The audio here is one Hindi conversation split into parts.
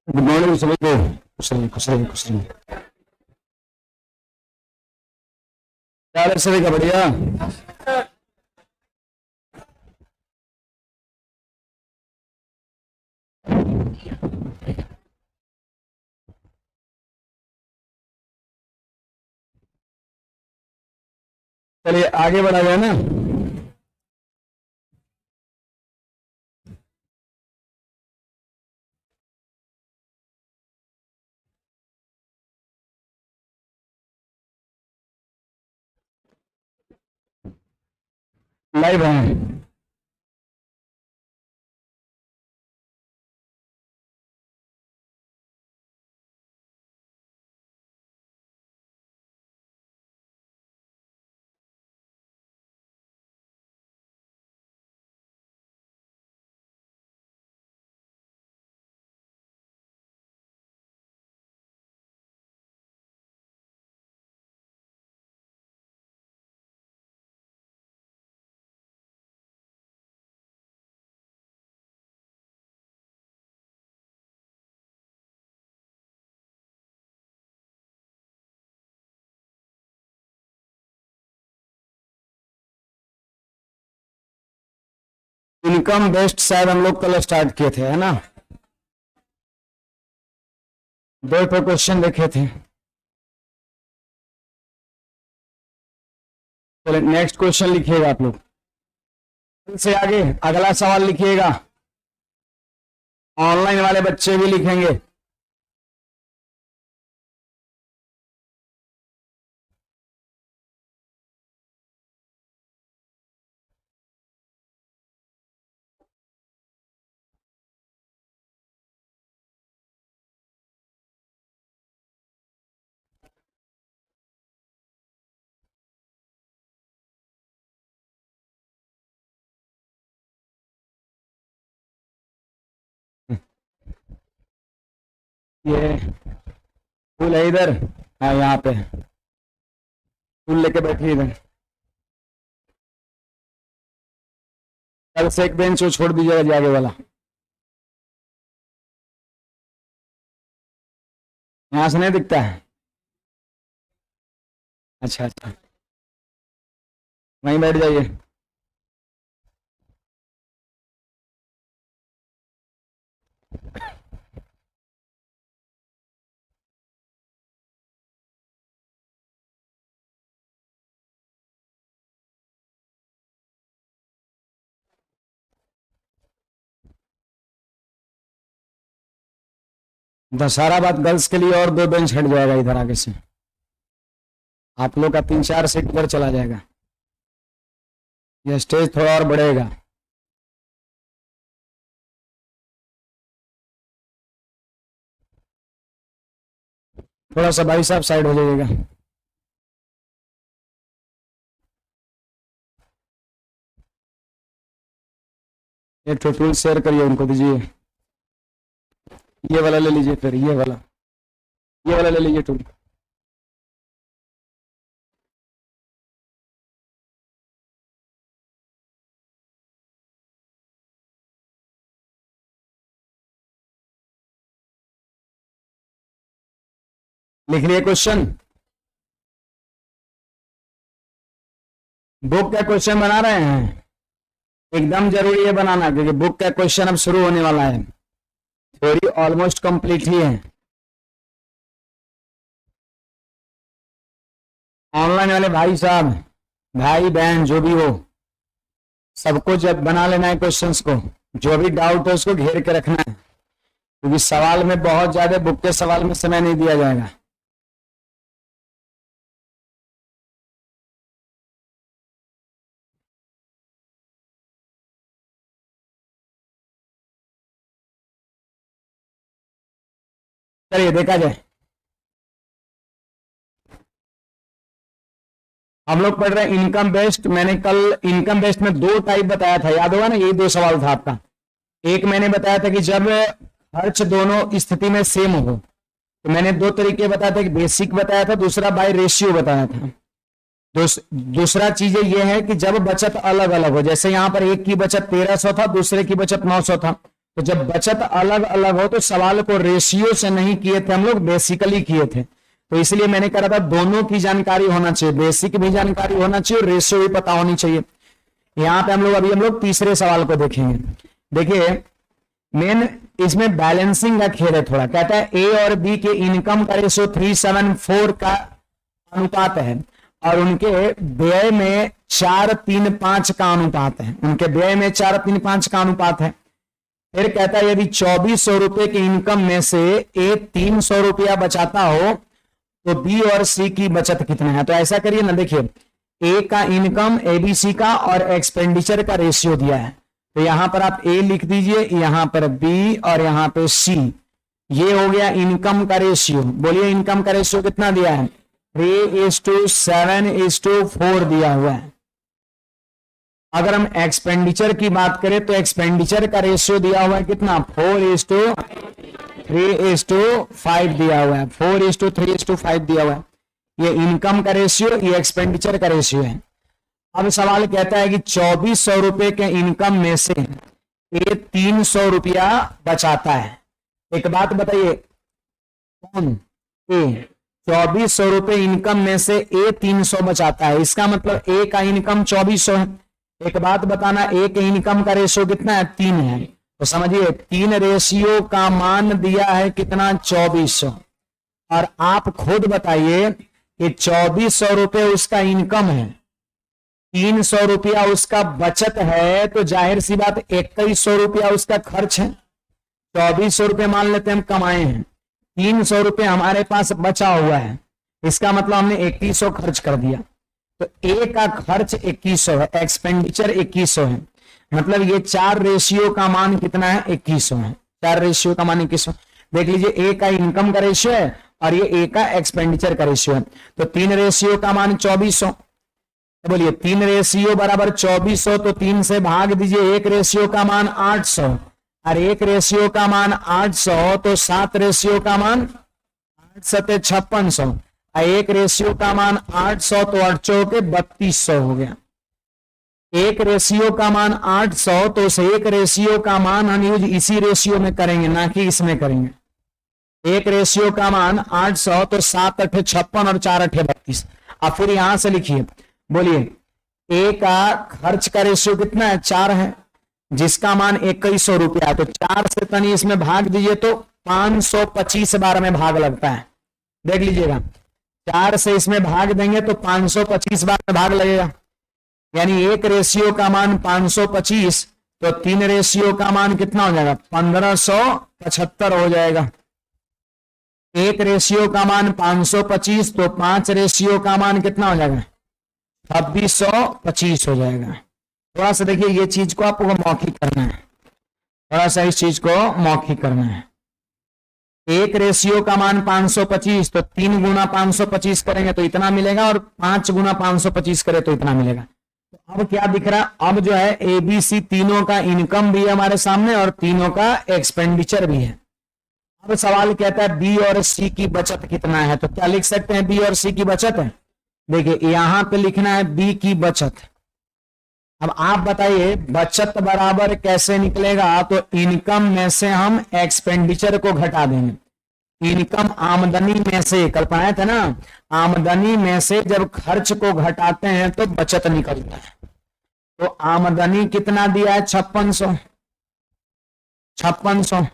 गुड मॉर्निंग सभी को। खुश रहिए खुश रहिए खुश रहिए। क्या हाल है सभी का? बढ़िया। चलिए आगे बढ़ा जाए ना। लाइव है। इनकम बेस्ड शायद हम लोग कल स्टार्ट किए थे, है ना? दो क्वेश्चन देखे थे। चलिए नेक्स्ट क्वेश्चन लिखिएगा आप लोग। से आगे अगला सवाल लिखिएगा। ऑनलाइन वाले बच्चे भी लिखेंगे। ये फूल है इधर। हाँ यहाँ पे फूल लेके बैठिए इधर। कल से एक बेंच को छोड़ दीजिएगा जी आगे वाला। यहाँ से नहीं दिखता है। अच्छा अच्छा, वहीं बैठ जाइए। दशहरा बाद गर्ल्स के लिए और दो बेंच हट जाएगा इधर आगे से। आप लोग का 3-4 सीट पर चला जाएगा। यह स्टेज थोड़ा और बढ़ेगा। थोड़ा सा भाई साहब साइड हो जाइएगा। एक तो टूल शेयर करिए, उनको दीजिए। ये वाला ले लीजिए, फिर ये वाला ले लीजिए टूल। लिख लिए क्वेश्चन? बुक का क्वेश्चन बना रहे हैं? एकदम जरूरी है बनाना, क्योंकि बुक का क्वेश्चन अब शुरू होने वाला है। थ्योरी ऑलमोस्ट कंप्लीट ही है। ऑनलाइन वाले भाई साहब, भाई बहन जो भी हो, सबको जब बना लेना है क्वेश्चंस को। जो भी डाउट है उसको घेर के रखना है, क्योंकि सवाल में बहुत ज्यादा बुक के सवाल में समय नहीं दिया जाएगा। चलिए देखा जाए। हम लोग पढ़ रहे हैं इनकम बेस्ड। मैंने कल इनकम बेस्ड में दो टाइप बताया था, याद होगा ना? यही दो सवाल था आपका। एक मैंने बताया था कि जब खर्च दोनों स्थिति में सेम हो, तो मैंने दो तरीके बताया था, कि बेसिक बताया था, दूसरा बाय रेशियो बताया था। दूसरा चीज ये है कि जब बचत अलग अलग हो, जैसे यहां पर एक की बचत 1300 था, दूसरे की बचत 900 था, तो जब बचत अलग अलग हो तो सवाल को रेशियो से नहीं किए थे हम लोग, बेसिकली किए थे। तो इसलिए मैंने कहा था दोनों की जानकारी होना चाहिए, बेसिक भी जानकारी होना चाहिए, रेशियो भी पता होनी चाहिए। यहाँ पे हम लोग तीसरे सवाल को देखेंगे। देखिए मेन इसमें बैलेंसिंग का खेल है थोड़ा। कहता है ए और बी के इनकम का रेशियो 3:7:4 का अनुपात है और उनके व्यय में 4:3:5 का अनुपात है। उनके व्यय में 4:3:5 का अनुपात है। फिर कहता है यदि 2400 रुपए के इनकम में से ए 300 रुपया बचाता हो तो बी और सी की बचत कितना है। तो ऐसा करिए ना, देखिए ए का इनकम एबीसी का और एक्सपेंडिचर का रेशियो दिया है, तो यहां पर आप ए लिख दीजिए, यहां पर बी और यहां पे सी। ये हो गया इनकम का रेशियो। बोलिए इनकम का रेशियो कितना दिया है, 3:7:4 दिया हुआ है। अगर हम एक्सपेंडिचर की बात करें तो एक्सपेंडिचर का रेशियो दिया हुआ है कितना, 4:3:5 दिया हुआ है, 4:3:5 दिया हुआ है। ये इनकम का रेशियो, ये एक्सपेंडिचर का रेशियो है। अब सवाल कहता है कि 2400 रुपए के इनकम में से ए 300 रुपया बचाता है। एक बात बताइए, कौन, ए 2400 रुपए इनकम में से ए 300 बचाता है, इसका मतलब ए का इनकम 2400 है। एक बात बताना, ए के इनकम का रेशियो कितना है, 3 है। तो समझिए 3 रेशियो का मान दिया है कितना, 2400। और आप खुद बताइए कि 2400 रुपए उसका इनकम है, 300 रुपया उसका बचत है, तो जाहिर सी बात 2100 रुपया उसका खर्च है। 2400 रुपये मान लेते हैं हम कमाए हैं, 300 रुपये हमारे पास बचा हुआ है, इसका मतलब हमने 2100 खर्च कर दिया। तो ए का खर्च 2100 है, एक्सपेंडिचर 2100 है, मतलब ये 4 रेशियो का मान कितना है, 2100 है। 4 रेशियो का मान 2100। देख लीजिए ए का इनकम का रेशियो है और ये ए का एक्सपेंडिचर का रेशियो है। तो 3 रेशियो का मान 2400। बोलिए 3 रेशियो बराबर 2400, तो 3 से भाग दीजिए। 1 रेशियो का मान 800 और 1 रेशियो का मान 800, तो 7 रेशियो का मान 8×7=5600 और 1 रेशियो का मान 800, तो 8×4=3200 हो गया। 1 रेशियो का मान 800, तो उस 1 रेशियो का मान हम यूज इसी रेशियो में करेंगे, ना कि इसमें करेंगे। 1 रेशियो का मान 800, तो 7×8=56 और 4×8=32। अब फिर यहां से लिखिए, बोलिए ए का खर्च का रेशियो कितना है, 4 है, जिसका मान 2100 रुपया है। तो 4 से तनी इसमें भाग दीजिए तो 525 बार में भाग लगता है। देख लीजिएगा, 4 से इसमें भाग देंगे तो 525 बार में भाग लगेगा, यानी 1 रेशियो का मान 525, तो 3 रेशियो का मान कितना हो जाएगा, 1575 हो जाएगा। 1 रेशियो का मान 525, तो 5 रेशियो का मान कितना हो जाएगा, 2625 हो जाएगा। थोड़ा सा देखिए ये चीज को आपको मौखिक करना है, थोड़ा सा इस चीज को मौखिक करना है। 1 रेशियो का मान 525, तो 3 × 525 करेंगे तो इतना मिलेगा, और 5 × 525 करें तो इतना मिलेगा। तो अब क्या दिख रहा है, अब जो है एबीसी तीनों का इनकम भी है हमारे सामने और तीनों का एक्सपेंडिचर भी है। अब सवाल कहता है बी और सी की बचत कितना है। तो क्या लिख सकते हैं, बी और सी की बचत है। देखिए यहां पे लिखना है बी की बचत। अब आप बताइए बचत बराबर कैसे निकलेगा, तो इनकम में से हम एक्सपेंडिचर को घटा देंगे। इनकम आमदनी में से, कल पढ़ाए थे ना, आमदनी में से जब खर्च को घटाते हैं तो बचत निकलता है। तो आमदनी कितना दिया है, 5600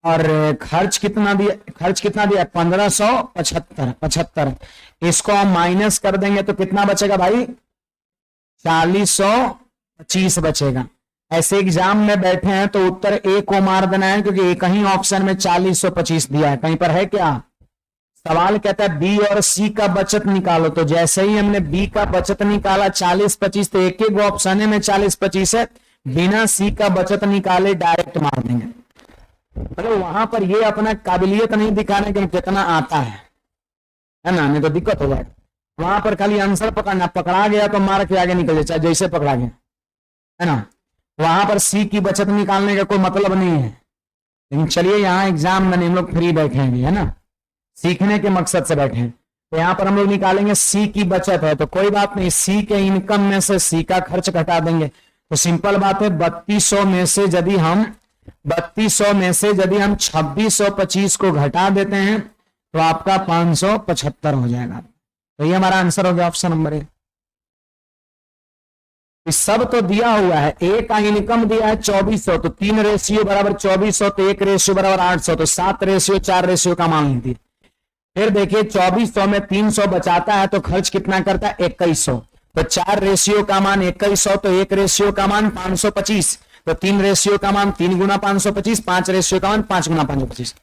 और खर्च कितना दिया, 1575। इसको हम माइनस कर देंगे तो कितना बचेगा भाई, 4025 बचेगा। ऐसे एग्जाम में बैठे हैं तो उत्तर ए को मार देना है, क्योंकि एक ही ऑप्शन में 4025 दिया है, कहीं पर है क्या। सवाल कहता है बी और सी का बचत निकालो। तो जैसे ही हमने बी का बचत निकाला 4025, तो एक एक ऑप्शन में 4025 है, बिना सी का बचत निकाले डायरेक्ट मार देंगे। मतलब वहां पर ये अपना काबिलियत नहीं दिखाने के कितना आता है ना, नहीं तो दिक्कत हो जाएगा। वहां पर खाली आंसर पकड़ना, पकड़ा गया तो मार के आगे निकल जाए, चाहे जैसे पकड़ा गया, है ना। वहां पर सी की बचत निकालने का कोई मतलब नहीं है। लेकिन चलिए यहाँ एग्जाम में हम लोग फ्री बैठेंगे, है ना, सीखने के मकसद से बैठे हैं। तो यहाँ पर हम लोग निकालेंगे सी की बचत है, तो कोई बात नहीं, सी के इनकम में से सी का खर्च घटा देंगे। तो सिंपल बात है, 3200 में से यदि हम 3200 में से यदि हम 2625 को घटा देते हैं तो आपका 575 हो जाएगा। तो ये हमारा आंसर हो गया ऑप्शन नंबर ए। सब तो दिया हुआ है, ए का इनकम दिया है 2400, तो 3 रेशियो बराबर 2400, तो 1 रेशियो बराबर 800, तो 7 रेशियो 4 रेशियो का मान लीजिए। फिर देखिए 2400 में 300 बचाता है तो खर्च कितना करता है 2100, तो 4 रेशियो का मान 2100, तो 1 रेशियो का मान 525, तो 3 रेशियो का मान 3 गुना 525, 5 रेशियो का मान 5 गुना 525।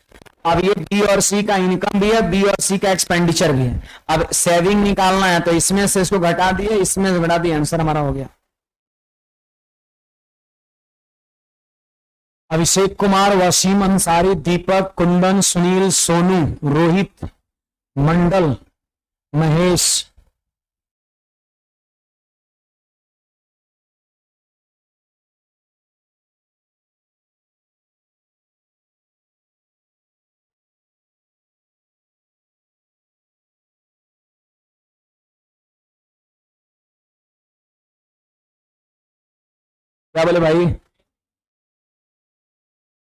अब ये बी और सी का इनकम भी है, बी और सी का एक्सपेंडिचर भी है। अब सेविंग निकालना है तो इसमें से इसको घटा दिए, इसमें से घटा दिए, आंसर हमारा हो गया। अभिषेक कुमार, वसीम अंसारी, दीपक, कुंदन, सुनील, सोनू, रोहित, मंडल, महेश। क्या बोले भाई?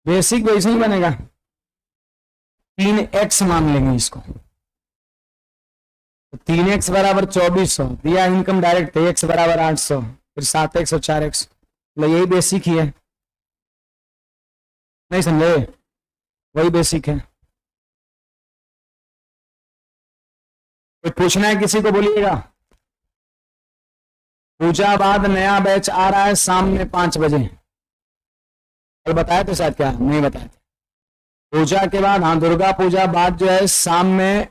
बेसिक वैसे ही बनेगा, 3x मान लेंगे इसको। तो 3x बराबर 2400 दिया इनकम डायरेक्ट, x बराबर 800, फिर 7x और 4x, मतलब यही बेसिक ही है। नहीं समझे? वही बेसिक है। कोई पूछना है किसी को बोलिएगा। पूजा बाद नया बैच आ रहा है शाम में 5 बजे। कल बताया तो शायद, क्या नहीं बताया था? पूजा के बाद, हाँ दुर्गा पूजा बाद जो है शाम में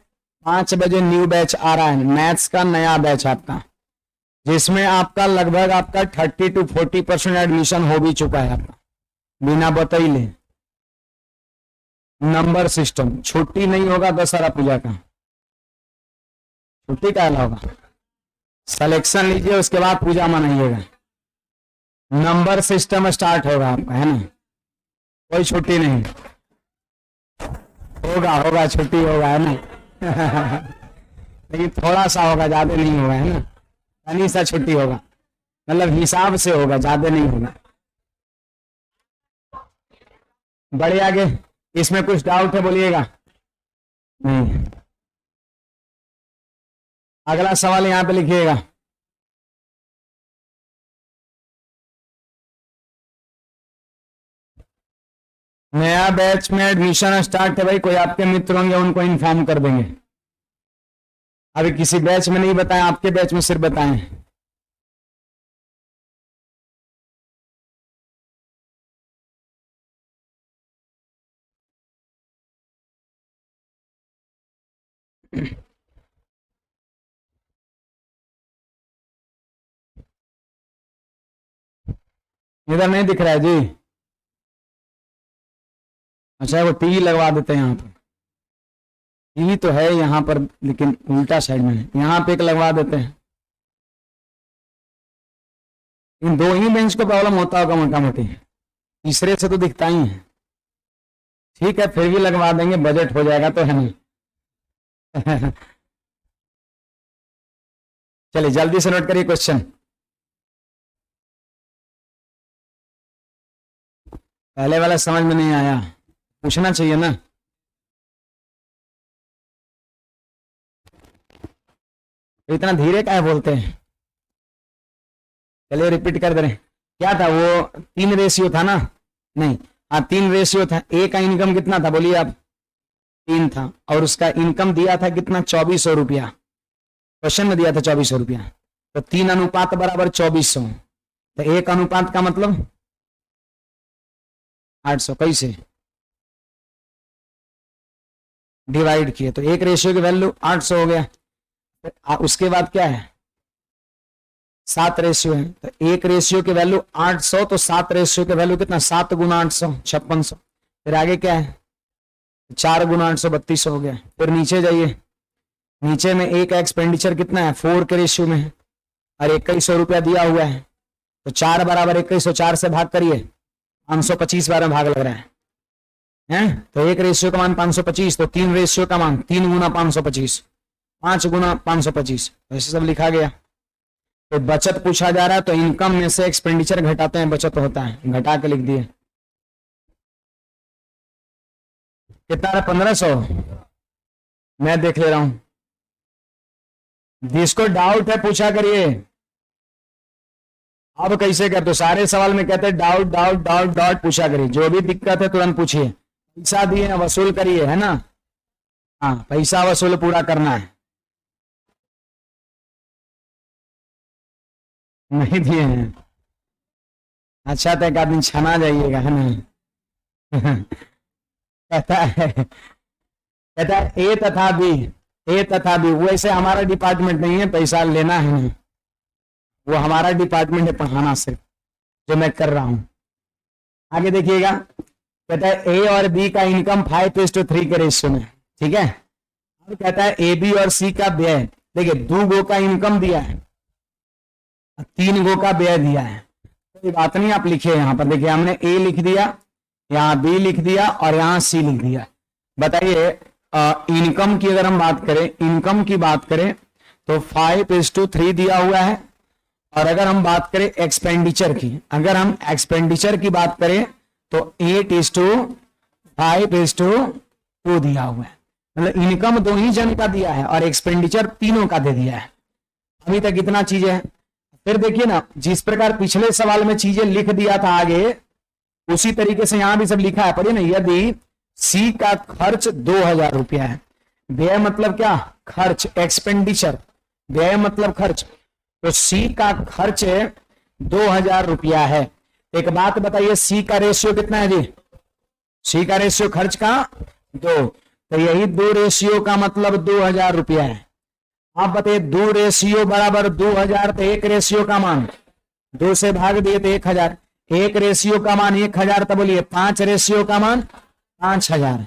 5 बजे न्यू बैच आ रहा है, मैथ्स का नया बैच आपका, जिसमें आपका लगभग आपका 30 to 40% एडमिशन हो भी चुका है आपका, बिना बतैले। नंबर सिस्टम, छुट्टी नहीं होगा दशहरा पूजा का, छुट्टी का होगा, सिलेक्शन लीजिए उसके बाद पूजा मनाइएगा। नंबर सिस्टम स्टार्ट होगा आपका, है ना? कोई छुट्टी नहीं होगा, होगा छुट्टी होगा, है ना? लेकिन थोड़ा सा होगा, ज्यादा नहीं होगा, है ना? यानी सा छुट्टी होगा, मतलब हिसाब से होगा, ज्यादा नहीं होगा। बढ़िया, आगे इसमें कुछ डाउट है बोलिएगा। नहीं, अगला सवाल यहां पे लिखिएगा। नया बैच में एडमिशन स्टार्ट है भाई, कोई आपके मित्र होंगे उनको इन्फॉर्म कर देंगे। अभी किसी बैच में नहीं बताया, आपके बैच में सिर्फ बताएं। इधर नहीं दिख रहा है जी? अच्छा, वो टीवी लगवा देते हैं यहाँ पर, टीवी तो है यहाँ पर लेकिन उल्टा साइड में है, यहाँ पे एक लगवा देते हैं। इन 2 ही बेंच को प्रॉब्लम होता होगा मोटा मोटी, तीसरे से तो दिखता ही है। ठीक है, फिर भी लगवा देंगे, बजट हो जाएगा तो, है नहीं? चलिए जल्दी से नोट करिए क्वेश्चन। पहले वाला समझ में नहीं आया, पूछना चाहिए ना। तो इतना धीरे काहे बोलते हैं? चलिए रिपीट कर दे रहे हैं। क्या था वो? 3 रेशियो था ना? नहीं, हाँ 3 रेशियो था। ए का इनकम कितना था बोलिए आप? 3 था, और उसका इनकम दिया था कितना? 2400 रुपया, क्वेश्चन में दिया था 2400 रुपया। तो 3 अनुपात बराबर 2400, तो 1 अनुपात का मतलब 800। कैसे डिवाइड किए? तो 1 रेशियो की वैल्यू 800 हो गया। उसके बाद क्या है? 7 रेशियो है, तो 1 रेशियो की वैल्यू 800, तो 7 रेशियो की वैल्यू कितना? 7 गुना 800 5600। फिर आगे क्या है? 4 गुना 800 3200 हो गया। फिर नीचे जाइए, नीचे में एक एक्सपेंडिचर कितना है? 4 के रेशियो में है, और 2100 रुपया दिया हुआ है, तो 4 बराबर 2100, 4 से भाग करिए, 525 बार में भाग लग रहा है? तो 1 रेशियो का मान 525, तो 3 रेशियो का मान 3 गुना 525, 5 गुना 525, ऐसे सब लिखा गया। तो बचत पूछा जा रहा है, तो इनकम में से एक्सपेंडिचर घटाते हैं, बचत होता है, घटा के लिख दिए। कितना है? 1500। मैं देख ले रहा हूं, जिसको डाउट है पूछा करिए। अब कैसे कर, तो सारे सवाल में कहते हैं डाउट डाउट डाउट डाउट पूछा करिए, जो भी दिक्कत है तुरंत पूछिए। पैसा दिए हैं, वसूल करिए, है ना? हाँ, पैसा वसूल पूरा करना है। नहीं दिए हैं? अच्छा, तो एक आदमी छना जाइएगा, है ना? कहता है ए तथा बी, ए तथा बी। वैसे हमारा डिपार्टमेंट नहीं है पैसा लेना है, नहीं। वो हमारा डिपार्टमेंट है पढ़ाना सिर्फ, जो मैं कर रहा हूं। आगे देखिएगा, कहता है ए और बी का इनकम 5:3 के रेशियो में, ठीक है। अब कहता है ए बी और सी का व्यय। देखिए, 2 गो का इनकम दिया है, 3 गो का व्यय दिया है। कोई बात नहीं, आप लिखिए यहाँ पर। देखिए, हमने ए लिख दिया, यहाँ बी लिख दिया और यहाँ सी लिख दिया। बताइए, इनकम की अगर हम बात करें, इनकम की बात करें तो 5:3 दिया हुआ है। और अगर हम बात करें एक्सपेंडिचर की, अगर हम एक्सपेंडिचर की बात करें तो 8:5:2 दिया हुआ है। मतलब इनकम 2 ही जन का दिया है और एक्सपेंडिचर तीनों का दे दिया है। अभी तक इतना चीजें हैं। फिर देखिए ना, जिस प्रकार पिछले सवाल में चीजें लिख दिया था आगे, उसी तरीके से यहां भी सब लिखा है। पढ़िए ना, यदि सी का खर्च 2000 रुपया है, व्यय मतलब क्या? खर्च, एक्सपेंडिचर, व्यय मतलब खर्च। तो सी का खर्च 2000 रुपया है। एक बात बताइए, सी का रेशियो कितना है जी? सी का रेशियो खर्च का 2, तो यही 2 रेशियो का मतलब 2000 रुपया है। आप बताइए, 2 रेशियो बराबर 2000, तो 1 रेशियो का मान 2 से भाग दिए तो 1000। 1 रेशियो का मान 1000, तो बोलिए 5 रेशियो का मान 5000,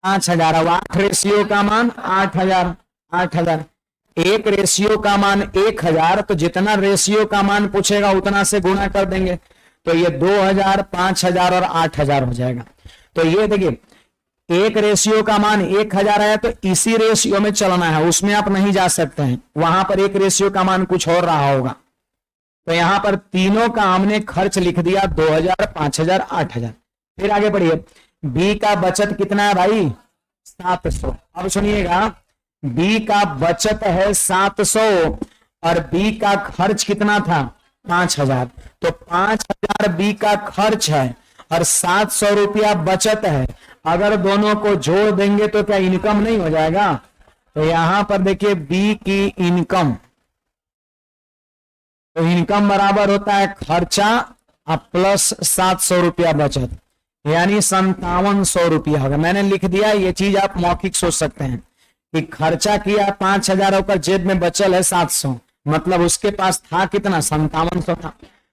5000। अब 8 रेशियो का मान 8000, 8000। 1 रेशियो का मान 1000, तो जितना रेशियो का मान पूछेगा उतना से गुणा कर देंगे, तो ये 2000, 5000 और 8000 हो जाएगा। तो ये देखिए, 1 रेशियो का मान 1000 है, तो इसी रेशियो में चलना है, उसमें आप नहीं जा सकते हैं। वहां पर 1 रेशियो का मान कुछ और रहा होगा। तो यहां पर तीनों का हमने खर्च लिख दिया, 2000, 5000, 8000। फिर आगे बढ़िए, बी का बचत कितना है भाई? 700। अब सुनिएगा, बी का बचत है 700 और बी का खर्च कितना था? 5000। तो 5000 बी का खर्च है और 700 रुपया बचत है। अगर दोनों को जोड़ देंगे तो क्या इनकम नहीं हो जाएगा? तो यहां पर देखिए, बी की इनकम, तो इनकम बराबर होता है खर्चा प्लस 700 रुपया बचत, यानी 5700 रुपया होगा। मैंने लिख दिया, ये चीज आप मौखिक सोच सकते हैं कि खर्चा किया 5000 होकर जेब में बचल है 700, मतलब उसके पास था कितना? 5700 था।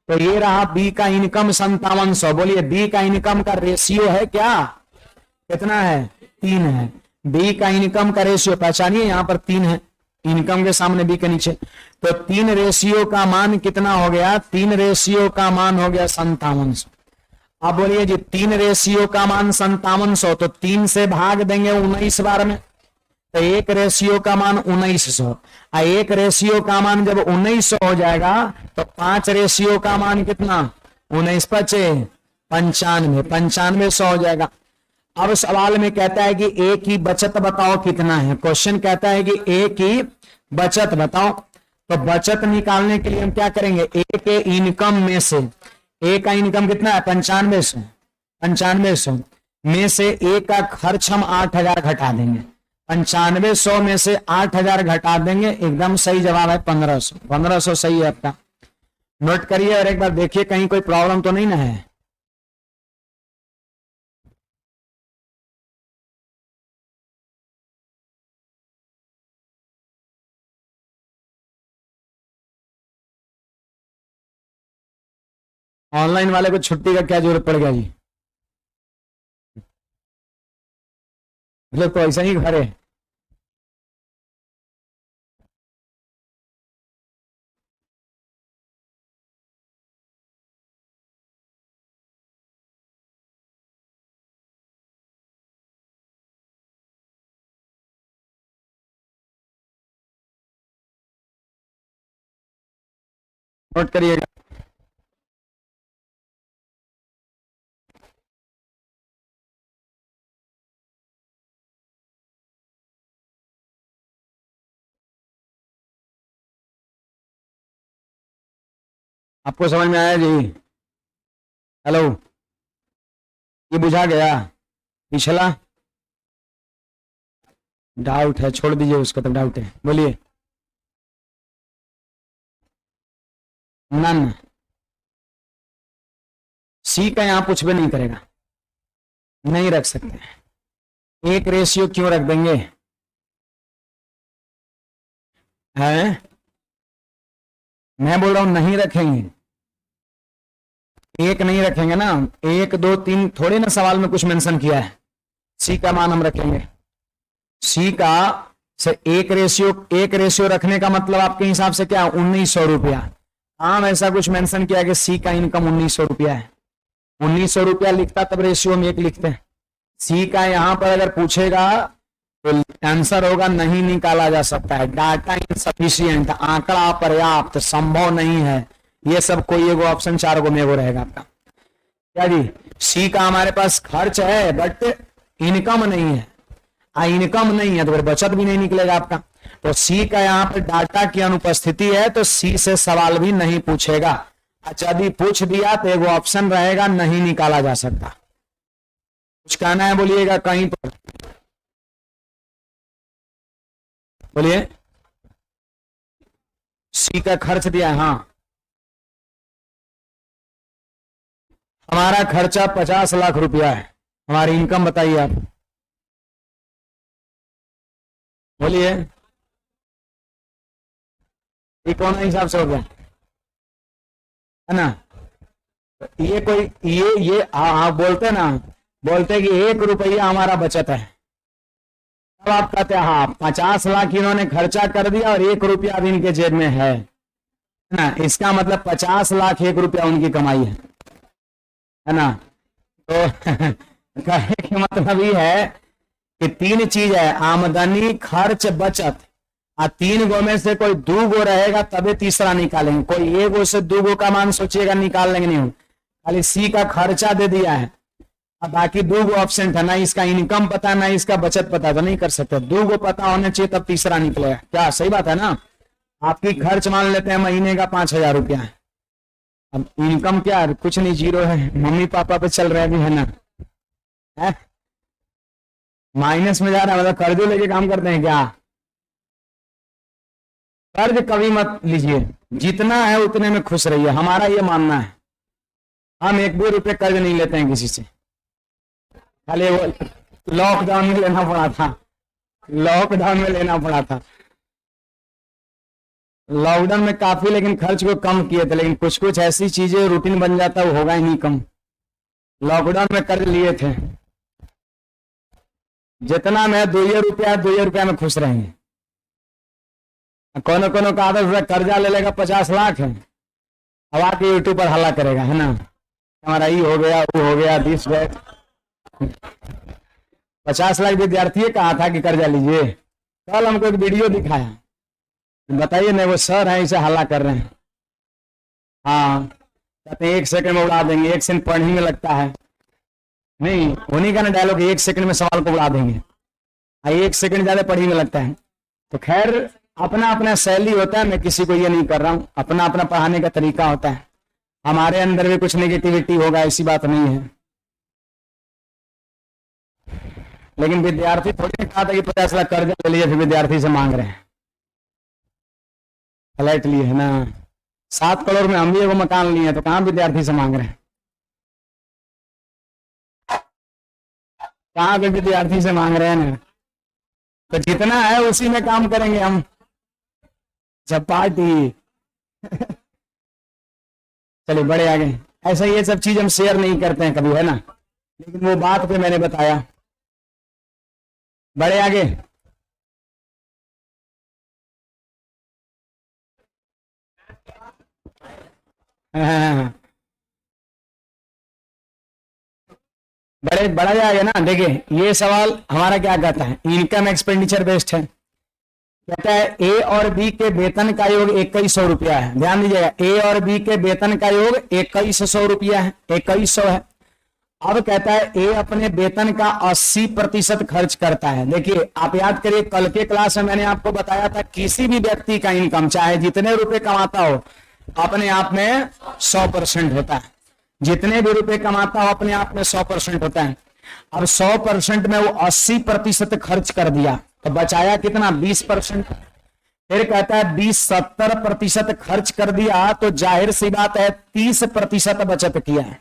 तो ये रहा बी का इनकम 5700। बोलिए, बी का इनकम का रेशियो है क्या? कितना है? 3 है। बी का इनकम का रेशियो पहचानिए, यहां पर 3 है, इनकम के सामने बी के नीचे। तो 3 रेशियो का मान कितना हो गया? 3 रेशियो का मान हो गया 5700। अब बोलिए जी, 3 रेशियो का मान 5700, तो 3 से भाग देंगे 19 बार में, तो 1 रेशियो का मान 1900। 1 रेशियो का मान जब 1900 हो जाएगा, तो 5 रेशियो का मान कितना? 19×5 = 95, 9500 हो जाएगा। अब सवाल में कहता है कि ए की बचत बताओ कितना है। क्वेश्चन कहता है कि ए की बचत बताओ। तो बचत निकालने के लिए हम क्या करेंगे? ए के इनकम में से, ए का इनकम कितना है? 9500, 9500 में से ए का खर्च हम 8000 घटा देंगे। 9500 में से 8000 घटा देंगे, एकदम सही जवाब है 1500। 1500 सही है आपका, नोट करिए और एक बार देखिए कहीं कोई प्रॉब्लम तो नहीं ना है। ऑनलाइन वाले को छुट्टी का क्या जरूरत पड़ गया जी? मतलब तो ऐसा ही घर है। नोट करिएगा। आपको समझ में आया जी? हेलो, ये बुझा गया? पिछला डाउट है, छोड़ दीजिए उसको, तो डाउट है, बोलिए। नन, सी का यहां कुछ भी नहीं करेगा, नहीं रख सकते। एक रेशियो क्यों रख देंगे? है, मैं बोल रहा हूं नहीं रखेंगे, एक नहीं रखेंगे ना, 1 2 3 थोड़े ना सवाल में कुछ मेंशन किया है। सी का मान हम रखेंगे, सी का से एक रेशियो रखने का मतलब आपके हिसाब से क्या? 1900 रुपया। हाँ, ऐसा कुछ मेंशन किया कि सी का इनकम 1900 रुपया है। 1900 रुपया लिखता तब रेशियो में 1 लिखते हैं। सी का यहां पर अगर पूछेगा तो आंसर होगा नहीं निकाला जा सकता है। डाटा इनसफिशिएंट, आंकड़ा अपर्याप्त, संभव नहीं है, ये सब कोई एगो ऑप्शन 4 गो में एगो रहेगा आपका। क्या जी? सी का हमारे पास खर्च है बट इनकम नहीं है, इनकम नहीं है तो फिर बचत भी नहीं निकलेगा आपका। तो सी का यहाँ पर डाटा की अनुपस्थिति है तो सी से सवाल भी नहीं पूछेगा। अच्छा, यदि पूछ दिया तो एगो ऑप्शन रहेगा नहीं निकाला जा सकता। कुछ कहना है बोलिएगा कहीं पर, बोलिए। सी का खर्च दिया है, हाँ, हमारा खर्चा 50 लाख रुपया है। हमारी इनकम बताइए आप, बोलिए। ये कौन हिसाब से हो गया है ना? ये कोई ये हाँ बोलते ना, बोलते कि 1 रुपया हमारा बचत है, तब आप कहते हैं हाँ 50 लाख इन्होंने खर्चा कर दिया और 1 रुपया अभी इनके जेब में है ना, इसका मतलब 50 लाख 1 रुपया उनकी कमाई है ना। तो कहने का मतलब ये है कि 3 चीज है, आमदनी, खर्च, बचत। 3 गो में से कोई 2 गो रहेगा तबे तीसरा निकालेंगे। कोई 1 गो से 2 गो का मान सोचिएगा निकाल लेंगे नहीं, खाली सी का खर्चा दे दिया है, अब बाकी 2 गो ऑप्शन था, ना इसका इनकम पता ना इसका बचत पता, तो नहीं कर सकते। 2 गो पता होने चाहिए तब तीसरा निकलेगा। क्या सही बात है ना? आपकी खर्च मान लेते हैं महीने का 5000 रुपया है, अब इनकम क्या है? कुछ नहीं, 0 है, मम्मी पापा पे चल रहे भी है ना, है माइनस में जा रहा है, मतलब कर्जे लेके काम करते हैं क्या? कर्ज कभी मत लीजिए, जितना है उतने में खुश रहिए, हमारा ये मानना है। हम 1 भी रुपए कर्ज नहीं लेते हैं किसी से, खाली वो लॉकडाउन में लेना पड़ा था, लॉकडाउन में लेना पड़ा था। लॉकडाउन में काफी लेकिन खर्च को कम किए थे, लेकिन कुछ कुछ ऐसी चीजें रूटीन बन जाता है वो होगा ही नहीं कम। लॉकडाउन में कर्ज लिए थे, जितना में 2 रुपया में खुश रहेंगे। कोनो कोनो का आदत कर्जा ले लेगा 50 लाख है, अब आके यूट्यूब पर हल्ला करेगा, है ना, हमारा ये हो गया वो हो गया, दिस गए। 50 लाख विद्यार्थी कहा था कि कर्जा लीजिए, कल हमको एक वीडियो दिखाया, बताइए ना, वो सर है इसे हल्ला कर रहे हैं। हाँ, कहते हैं 1 सेकंड में उड़ा देंगे, 1 सेकंड पढ़ने में लगता है, नहीं उन्हीं का ना डायलॉग, 1 सेकंड में सवाल को उड़ा देंगे, 1 सेकंड ज्यादा पढ़ने में लगता है। तो खैर अपना अपना शैली होता है, मैं किसी को ये नहीं कर रहा हूँ, अपना अपना पढ़ाने का तरीका होता है। हमारे अंदर भी कुछ नेगेटिविटी होगा, ऐसी बात नहीं है, लेकिन विद्यार्थी थोड़ी कहा था कि 50 लाख कर्ज ले लिए, फिर विद्यार्थी से मांग रहे हैं, फ्लैट लिए है ना, 7 करोड़ में हम भी एगो मकान लिए, तो कहाँ विद्यार्थी से मांग रहे हैं, कहाँ पे विद्यार्थी से मांग रहे हैं ना। तो जितना है उसी में काम करेंगे हम, चपाटी। चलिए बड़े आगे, ऐसा ये सब चीज हम शेयर नहीं करते हैं कभी, है ना, लेकिन वो बात पे मैंने बताया। बड़े आगे, हाँ, बड़ा जाएगा ना। देखिए ये सवाल हमारा क्या कहता है, इनकम एक्सपेंडिचर बेस्ड है, कहता है ए और बी के वेतन का योग 2100 रुपया है। ध्यान दीजिएगा, ए और बी के वेतन का योग 2100 रुपया है, 2100 है। अब कहता है ए अपने वेतन का 80% खर्च करता है। देखिए आप याद करिए, कल के क्लास में मैंने आपको बताया था, किसी भी व्यक्ति का इनकम चाहे जितने रुपए कमाता हो, अपने आप में 100% होता है। जितने भी रुपए कमाता हो अपने आप में 100% होता है। अब 100% में वो 80% खर्च कर दिया तो बचाया कितना? 20%। फिर कहता है 20-70% खर्च कर दिया तो जाहिर सी बात है 30% बचत किया है।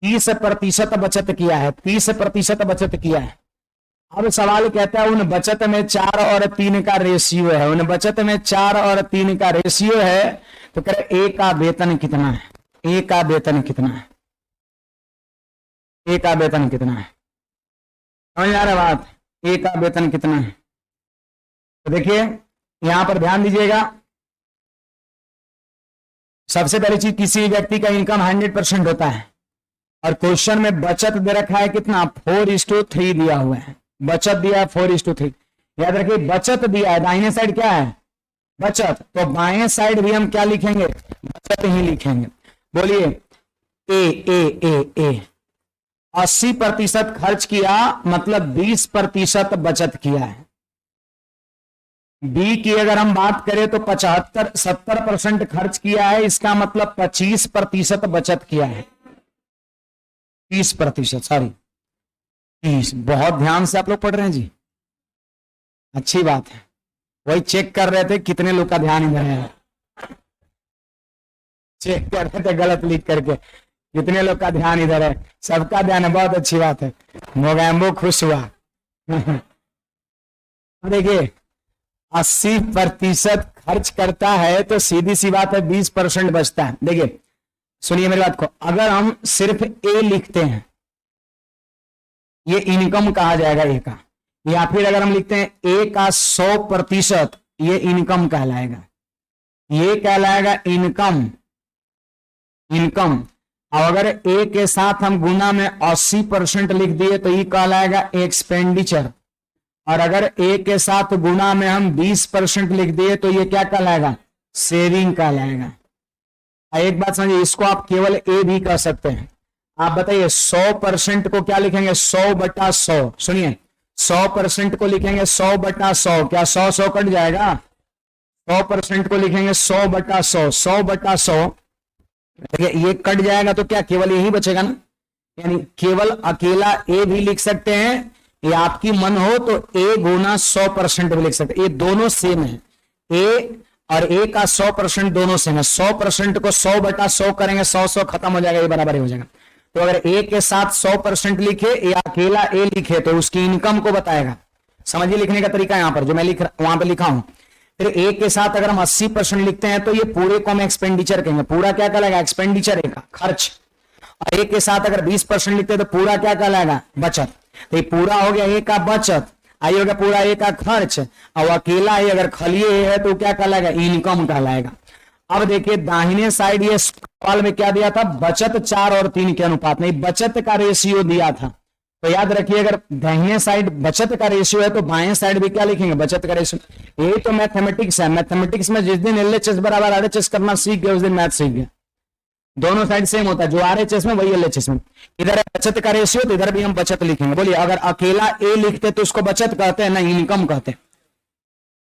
30% बचत किया है, 30% बचत किया है। अब सवाल कहता है उन बचत में 4 और 3 का रेशियो है, उन बचत में 4 और 3 का रेशियो है तो कह रहे ए का वेतन कितना है? ए का वेतन कितना है? ए का वेतन कितना है? समझ आ रहा बात? ए का वेतन कितना है? तो देखिए यहां पर ध्यान दीजिएगा। सबसे पहली चीज, किसी व्यक्ति का इनकम 100% होता है और क्वेश्चन में बचत दे रखा है कितना? 4:3 दिया हुआ है। बचत दिया है 4:3। याद रखिए बचत दिया है, दाहिने साइड क्या है? बचत। तो बाएं साइड भी हम क्या लिखेंगे? बचत ही लिखेंगे। बोलिए ए ए ए ए 80% खर्च किया मतलब 20% बचत किया है। बी की अगर हम बात करें तो 70% खर्च किया है, इसका मतलब 25% बचत किया है। 30%, सॉरी 30। बहुत ध्यान से आप लोग पढ़ रहे हैं जी, अच्छी बात है। वही चेक कर रहे थे कितने लोग का ध्यान इधर है, चेक कर रहे थे गलत लिख करके कितने लोग का ध्यान इधर है। सबका ध्यान है, बहुत अच्छी बात है। मोगैम्बो खुश हुआ। देखिए 80% खर्च करता है तो सीधी सी बात है 20% बचता है। देखिए सुनिए मेरी बात को, अगर हम सिर्फ ए लिखते हैं ये इनकम कहा जाएगा ए का, या फिर अगर हम लिखते हैं ए का 100% ये इनकम कहलाएगा, ये कहलाएगा इनकम। इनकम। और अगर ए के साथ हम गुना में 80% लिख दिए तो ये कहलाएगा एक्सपेंडिचर। और अगर ए के साथ गुना में हम 20% लिख दिए तो ये क्या कहलाएगा? सेविंग कहलाएगा। एक बात समझिए, इसको आप केवल ए भी कह सकते हैं। आप बताइए 100% को क्या लिखेंगे? 100/100। सुनिए 100% को लिखेंगे 100/100, क्या 100 कट जाएगा? 100% को लिखेंगे 100/100, 100/100। देखिए ये कट जाएगा तो क्या केवल यही बचेगा ना, यानी केवल अकेला ए भी लिख सकते हैं, या आपकी मन हो तो ए गुना 100% भी लिख सकते हैं। ये दोनों सेम है, ए और ए का 100% दोनों सेम है। 100% को 100/100 करेंगे, 100 खत्म हो जाएगा, ये बराबर ही हो जाएगा। तो अगर ए के साथ 100% लिखे या अकेला ए लिखे तो उसकी इनकम को बताएगा। समझिए लिखने का तरीका यहां पर जो मैं वहां पे लिखा हूं। फिर ए के साथ अगर हम 80% लिखते हैं तो ये पूरे को हम एक्सपेंडिचर कहेंगे। पूरा क्या कहलाएगा? एक्सपेंडिचर ए का, खर्च। और ए के साथ अगर 20% लिखते हैं तो पूरा क्या कहलाएगा? बचत। तो ये पूरा हो गया ए का बचत, आई होगा पूरा ए का खर्च, और अकेला ए अगर खाली ए है तो क्या कहलाएगा? इनकम कहलाएगा। अब देखिए दाहिने साइड ये सवाल में क्या दिया था? बचत 4 और 3 के अनुपात में, बचत का रेशियो दिया था। तो याद रखिए अगर दाहिने साइड बचत का रेशियो है तो बाएं साइड भी क्या लिखेंगे? बचत का रेशियो। ये तो मैथमेटिक्स है, मैथमेटिक्स में जिस दिन LHS बराबर RHS करना सीख गए उस दिन मैथ सीख गए। दोनों साइड सेम होता है, जो RHS में वही LHS में। इधर बचत का रेशियो तो इधर भी हम बचत लिखेंगे। बोलिए अगर अकेला ए लिखते तो उसको बचत कहते हैं ना इनकम कहते हैं।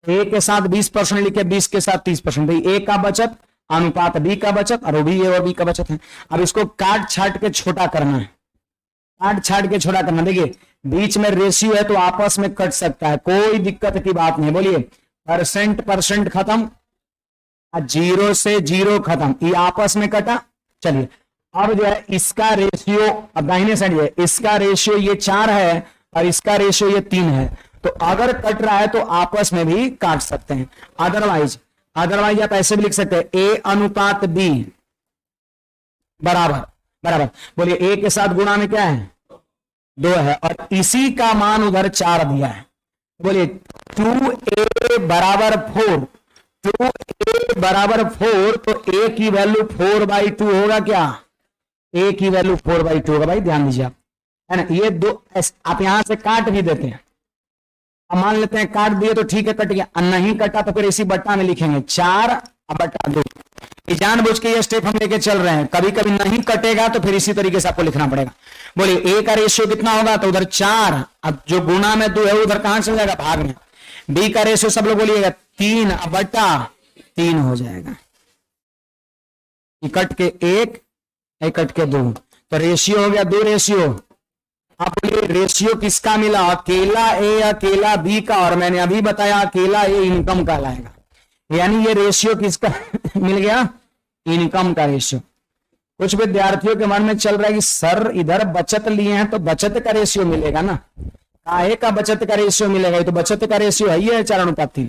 ए के साथ 20% लिखे, 20 के साथ 30%, भाई ए का बचत अनुपात बी का बचत, और भी ए और बी का बचत है। अब इसको काट छाट के छोटा करना है, काट छाट के छोटा करना। देखिए बीच में रेशियो है तो आपस में कट सकता है, कोई दिक्कत की बात नहीं। बोलिए परसेंट खत्म, 0 से 0 खत्म, ये आपस में कटा। चलिए अब जो है इसका रेशियो, अब दाहिने साइड है, इसका रेशियो ये 4 है और इसका रेशियो ये 3 है। तो अगर कट रहा है तो आपस में भी काट सकते हैं। अदरवाइज आप ऐसे भी लिख सकते हैं ए अनुपात बी बराबर। बोलिए ए के साथ गुणा में क्या है? 2 है, और इसी का मान उधर 4 दिया है। बोलिए 2a बराबर 4, 2a बराबर 4, तो a की वैल्यू 4/2 होगा। क्या a की वैल्यू 4/2 होगा? भाई ध्यान दीजिए आप, है ना। ये दो आप यहां से काट भी देते हैं। अब मान लेते हैं काट दिए तो ठीक है, कट गया। नहीं कटा तो फिर इसी बट्टा में लिखेंगे 4/2। ये जानबूझ के ये स्टेप हम लेके चल रहे हैं, कभी कभी नहीं कटेगा तो फिर इसी तरीके से आपको लिखना पड़ेगा। बोलिए ए का रेशियो कितना होगा? तो उधर 4, अब जो गुना में 2 है उधर कहां चल जाएगा? भाग में। बी का रेशियो सब लोग बोलिएगा 3/3 हो जाएगा। इकट के 1, इकट के 2, तो रेशियो हो गया 2 रेशियो। आप बोलिए रेशियो किसका मिला, अकेला ए अकेला बी का, और मैंने अभी बताया अकेला ए इनकम का लाएगा, यानी ये रेशियो किसका मिल गया, इनकम का रेशियो। कुछ विद्यार्थियों के मन में चल रहा है कि सर इधर बचत लिए हैं तो बचत का रेशियो मिलेगा ना, काहे का बचत का रेशियो मिलेगा, तो बचत का रेशियो है ही है 4:3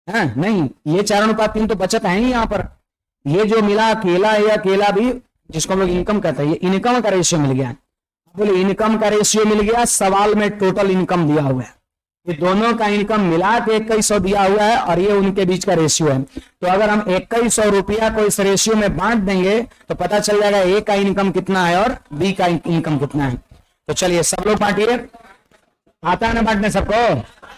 है, नहीं ये 4:3 तो बचत है ही यहाँ पर। ये जो मिला अकेला ए अकेला बी, जिसको हम लोग इनकम कहते हैं, ये इनकम का रेशियो मिल गया। बोले इनकम का रेशियो मिल गया, सवाल में टोटल इनकम दिया हुआ है, ये दोनों का इनकम मिला के 2100 दिया हुआ है, और ये उनके बीच का रेशियो है। तो अगर हम 2100 रुपया को इस रेशियो में बांट देंगे तो पता चल जाएगा ए का इनकम कितना है और बी का इनकम कितना है। तो चलिए सब लोग बांटिए, आता है ना बांटने सबको,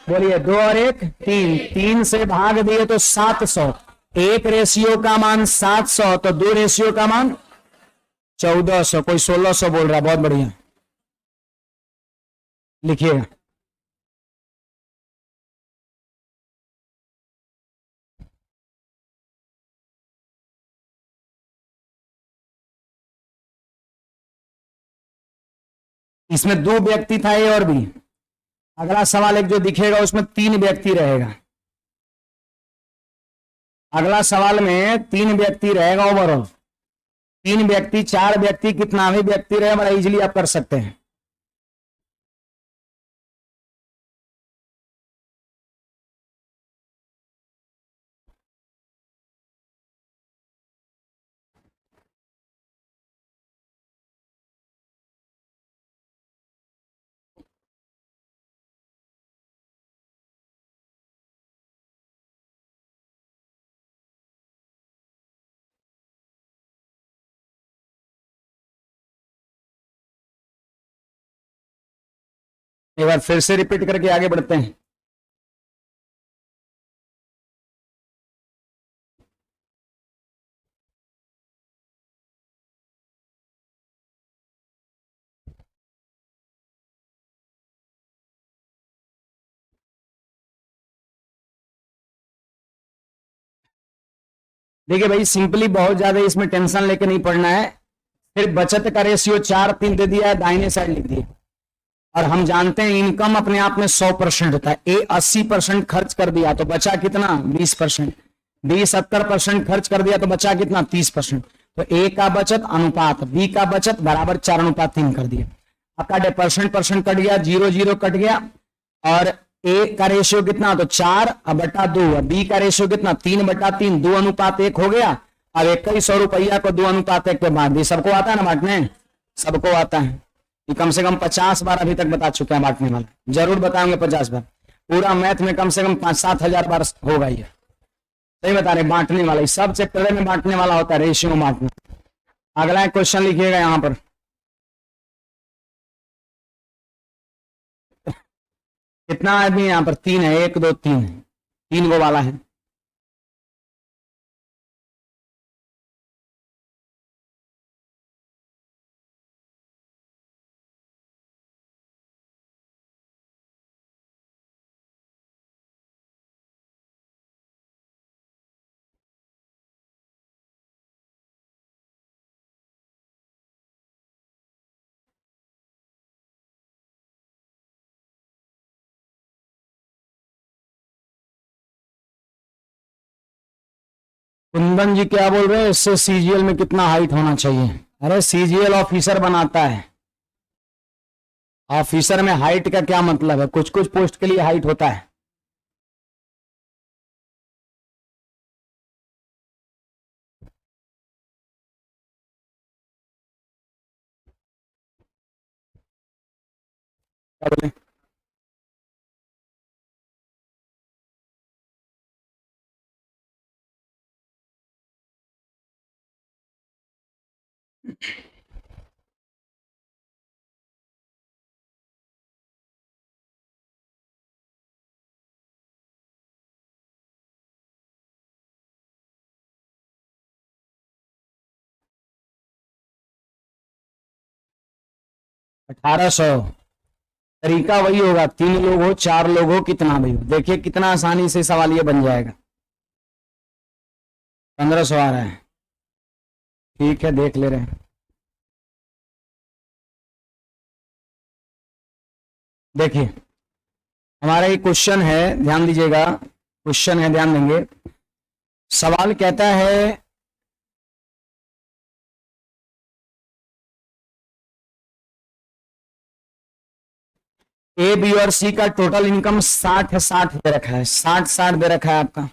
बोलिए 2 और 1 3, 3 से भाग दिए तो 700, एक रेशियो का मान 700, तो 2 रेशियो का मान 1400, कोई 1600 बोल रहा है, बहुत बढ़िया लिखिएगा। इसमें 2 व्यक्ति था ए और बी। अगला सवाल एक जो दिखेगा उसमें 3 व्यक्ति रहेगा, अगला सवाल में 3 व्यक्ति रहेगा ओवरऑल, 3 व्यक्ति 4 व्यक्ति कितना भी व्यक्ति रहे बड़ा इजीली आप कर सकते हैं। एक बार फिर से रिपीट करके आगे बढ़ते हैं। देखिए भाई सिंपली बहुत ज्यादा इसमें टेंशन लेके नहीं पड़ना है, फिर बचत का रेशियो 4-3 दे दिया है, दाहिने साइड लिख दिया, और हम जानते हैं इनकम अपने आप में 100% होता है। ए 80% खर्च कर दिया तो बचा कितना 20%, बी 70% खर्च कर दिया तो बचा कितना 30%, तो ए का बचत अनुपात बी का बचत बराबर 4:3 कर दिया। आपका परसेंट कट गया, 0 कट गया, और ए का रेशियो कितना तो 4/2, बी का रेशियो कितना 3/3, 2:1 हो गया। अब 2100 रुपया को 2:1 पे बांट दी। सबको आता है ना बांटने, सबको आता है, ये कम से कम 50 बार अभी तक बता चुके हैं बांटने वाला, जरूर बताएंगे 50 बार, पूरा मैथ में कम से कम 5-7 हजार बार होगा ये, सही बता रहे, बांटने वाला सब चैप्टर में बांटने वाला होता है, रेशियो बांटना। अगला एक क्वेश्चन लिखिएगा यहां पर, कितना आदमी यहाँ पर 3 है, 1 2 3 है, 3 गो वाला है। कुंदन जी क्या बोल रहे हैं, इससे सीजीएल में कितना हाइट होना चाहिए? अरे सीजीएल ऑफिसर बनाता है, ऑफिसर में हाइट का क्या मतलब है, कुछ कुछ पोस्ट के लिए हाइट होता है। क्या बोले? अठारह सौ, तरीका वही होगा, 3 लोग हो 4 लोग हो कितना भी हो, देखिए कितना आसानी से सवाल ये बन जाएगा। 1500 आ रहा है, ठीक है, देख ले रहे हैं। देखिए हमारा ये क्वेश्चन है, ध्यान दीजिएगा, क्वेश्चन है, ध्यान देंगे। सवाल कहता है ए, बी और सी का टोटल इनकम 60-60 दे रखा है, 60-60 दे रखा है आपका।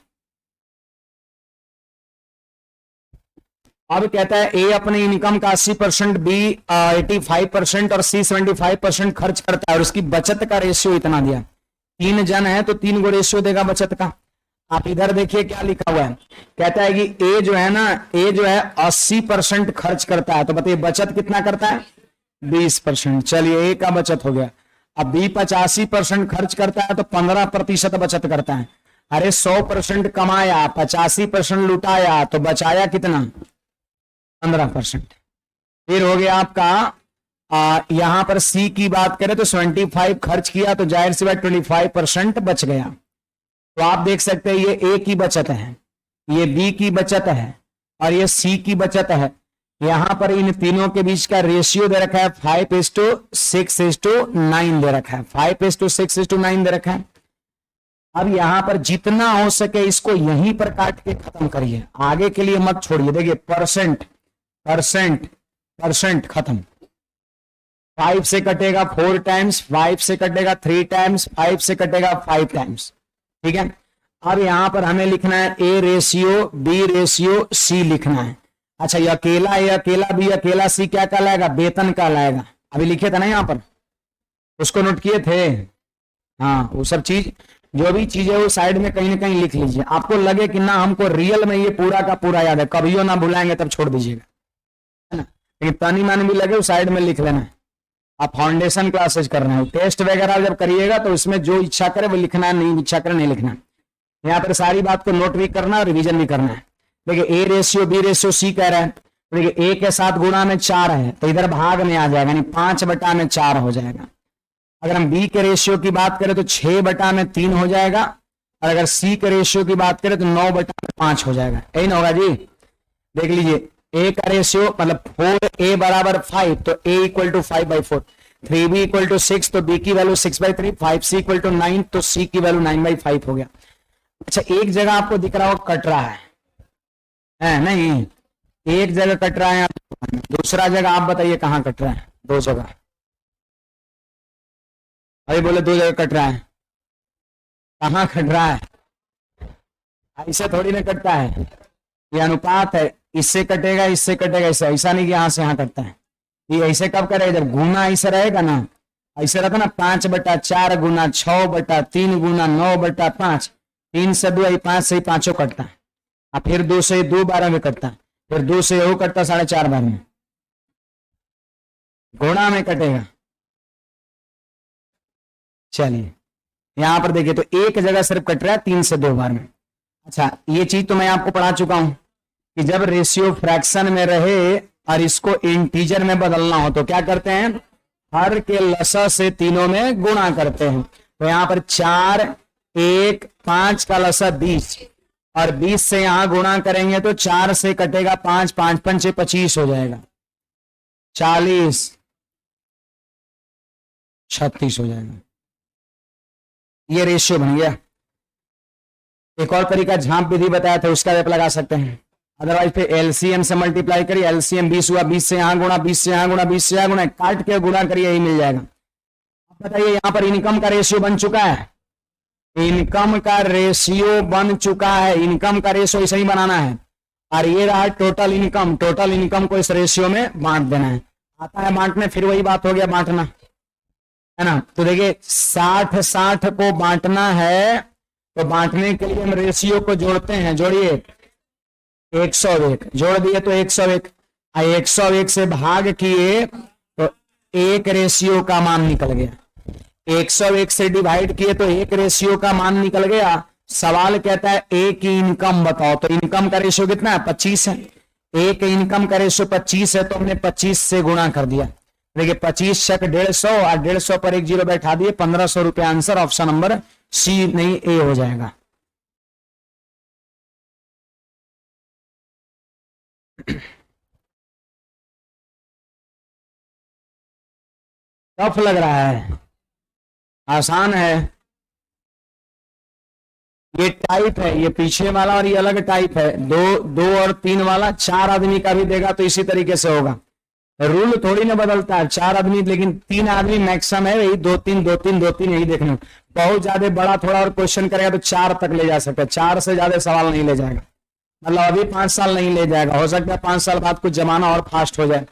अब कहता है ए अपने इनकम का 80%, बी 85% और सी 75% खर्च करता है और उसकी बचत का रेशियो इतना दिया। 3 जन है तो 3 गो रेशियो देगा बचत का। आप इधर देखिए क्या लिखा हुआ है, कहता है कि ए जो है ना, ए जो है 80% खर्च करता है, तो बताइए बचत कितना करता है, 20%। चलिए ए का बचत हो गया। अब बी 85% खर्च करता है तो 15% बचत करता है। अरे 100% कमाया, 85% लुटाया, तो बचाया कितना, 15%। फिर हो गया आपका यहां पर सी की बात करें तो 75 खर्च किया तो जाहिर सी बात 25% बच गया। तो आप देख सकते हैं ये ए की बचत है, ये बी की बचत है और ये सी की बचत है। यहां पर इन तीनों के बीच का रेशियो दे रखा है 5:6:9 दे रखा है, 5:6:9 दे रखा है। अब यहां पर जितना हो सके इसको यहीं पर काट के खत्म करिए, आगे के लिए मत छोड़िए। देखिए परसेंट परसेंट परसेंट खत्म। 5 से कटेगा 4 टाइम्स, 5 से कटेगा 3 टाइम्स, 5 से कटेगा 5 टाइम्स। ठीक है, अब यहां पर हमें लिखना है a ratio b ratio c लिखना है। अच्छा ये अकेला ए अकेला बी अकेला सी क्या कहलाएगा, वेतन कहलाएगा। अभी लिखे था ना यहाँ पर, उसको नोट किए थे। हाँ वो सब चीज, जो भी चीज है वो साइड में कहीं ना कहीं लिख लीजिए। आपको लगे कि ना हमको रियल में ये पूरा का पूरा याद है, कभियो ना भुलाएंगे तब छोड़ दीजिएगा, है ना। लेकिन तानी मानी भी लगे वो साइड में लिख लेना है। आप फाउंडेशन क्लासेज कर रहे हैं, टेस्ट वगैरह जब करिएगा तो उसमें जो इच्छा करे वो लिखना है, नहीं इच्छा करे नहीं लिखना है। यहाँ पर सारी बात को नोट भी करना है और रिविजन भी करना है। देखिए a ratio b ratio c कह रहा है, देखिए ए के साथ गुणा में 4 है तो इधर भाग में आ जाएगा, यानी 5/4 हो जाएगा। अगर हम बी के रेशियो की बात करें तो 6/3 हो जाएगा, और अगर सी के रेशियो की बात करें तो 9/5 हो जाएगा। यही ना होगा जी। देख लीजिए ए का रेशियो मतलब 4a बराबर 5 तो a equal to 5/4, 3b equal to 6 तो b की वैल्यू 6/3, 5c इक्वल टू 9 तो c की वैल्यू 9/5 हो गया। अच्छा एक जगह आपको दिख रहा हो कट रहा है नहीं, एक जगह कट रहा है, दूसरा जगह आप बताइए कहाँ कट रहा है। 2 जगह, अभी बोले 2 जगह कट रहा है, कहाँ कट रहा है, ऐसे थोड़ी ना कटता है, ये अनुपात है, इससे कटेगा इससे कटेगा, इससे ऐसा नहीं कि यहां से यहां कटता है। ये ऐसे कब करेगा, जब गुना ऐसे रहेगा ना, ऐसे रहता ना 5/4 गुना 6/3 गुना 9/5, 3 से 2 5 से 5 कटता है, और फिर 2 से 2 12 में कटता है, फिर 2 से वो कटता 4.5 बार में, गुणा में कटेगा। चलिए यहां पर देखिए तो एक जगह सिर्फ कट रहा है 3 से 2 बार में। अच्छा ये चीज तो मैं आपको पढ़ा चुका हूं कि जब रेशियो फ्रैक्शन में रहे और इसको इंटीजर में बदलना हो तो क्या करते हैं, हर के लसा से तीनों में गुणा करते हैं। तो यहां पर 4 1 5 का लसा 20 और 20 से यहां गुणा करेंगे तो 4 से कटेगा 5, 5 5 25 हो जाएगा, 40 36 हो जाएगा। ये रेशियो बन गया। एक और तरीका झांप विधि बताया था उसका भी लगा सकते हैं, अदरवाइज फिर एलसीएम से मल्टीप्लाई करिए, एलसीएम 20 हुआ, 20 से यहां गुणा, 20 से यहां गुणा, 20 से यहां गुणा, काट के गुणा करिए यही मिल जाएगा। अब बताइए यहां पर इनकम का रेशियो बन चुका है, इनकम का रेशियो बन चुका है, इनकम का रेशियो ऐसे ही बनाना है। और ये रहा टोटल इनकम, टोटल इनकम को इस रेशियो में बांट देना है। आता है बांटने, फिर वही बात हो गया बांटना, है ना। तो देखिए 60-60 को बांटना है तो बांटने के लिए हम रेशियो को जोड़ते हैं, जोड़िए 101, जोड़ दिए तो 101, 101 से भाग किए तो 1 रेशियो का मान निकल गया, 101 से डिवाइड किए तो 1 रेशियो का मान निकल गया। सवाल कहता है ए की इनकम बताओ, तो इनकम का रेशियो कितना है, 25 है। ए के इनकम का रेशियो 25 है तो हमने 25 से गुणा कर दिया। देखिए 25 शक 150 और 150 पर 1 जीरो बैठा दिए, 1500 रुपये आंसर, ऑप्शन नंबर सी नहीं ए हो जाएगा। टफ लग रहा है? आसान है। ये टाइप है, ये पीछे वाला और ये अलग टाइप है। दो दो और तीन वाला 4 आदमी का भी देगा तो इसी तरीके से होगा। रूल थोड़ी ना बदलता है, 4 आदमी, लेकिन 3 आदमी मैक्सिमम है, यही 2-3 2-3 2-3 यही देखने। बहुत ज्यादा बड़ा थोड़ा और क्वेश्चन करेगा तो 4 तक ले जा सकता है, 4 से ज्यादा सवाल नहीं ले जाएगा। मतलब अभी 5 साल नहीं ले जाएगा, हो सकता है 5 साल बाद कुछ जमाना और फास्ट हो जाए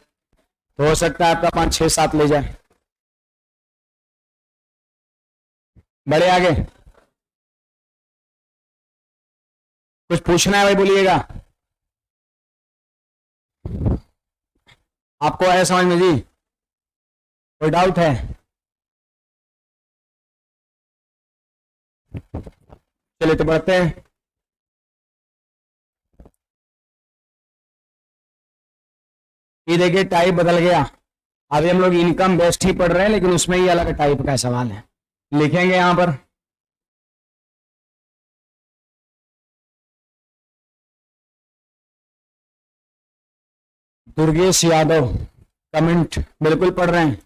तो हो सकता है आपका 5-6-7 ले जाए। बड़े आगे कुछ पूछना है भाई, बोलिएगा। आपको आया समझ में जी? कोई डाउट है? चलिए तो बढ़ते हैं। ये देखिए टाइप बदल गया। अभी हम लोग इनकम बेस्ड ही पढ़ रहे हैं, लेकिन उसमें ही अलग टाइप का सवाल है। लिखेंगे यहां पर दुर्गेश यादव, कमेंट बिल्कुल पढ़ रहे हैं।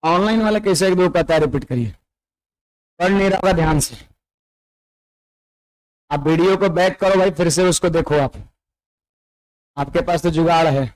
ऑनलाइन वाला कैसे एक दो कहता है, रिपीट करिए। पढ़ नहीं रहा, ध्यान से। आप वीडियो को बैक करो भाई, फिर से उसको देखो। आप आपके पास तो जुगाड़ है।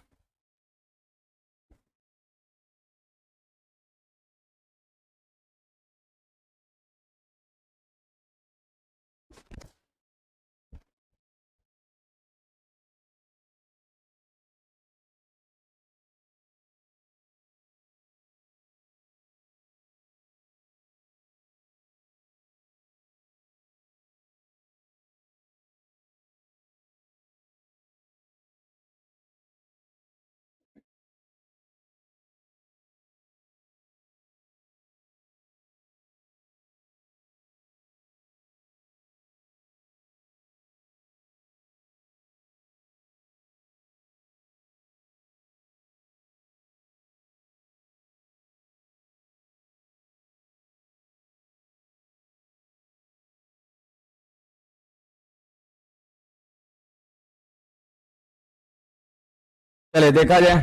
चले देखा जाए।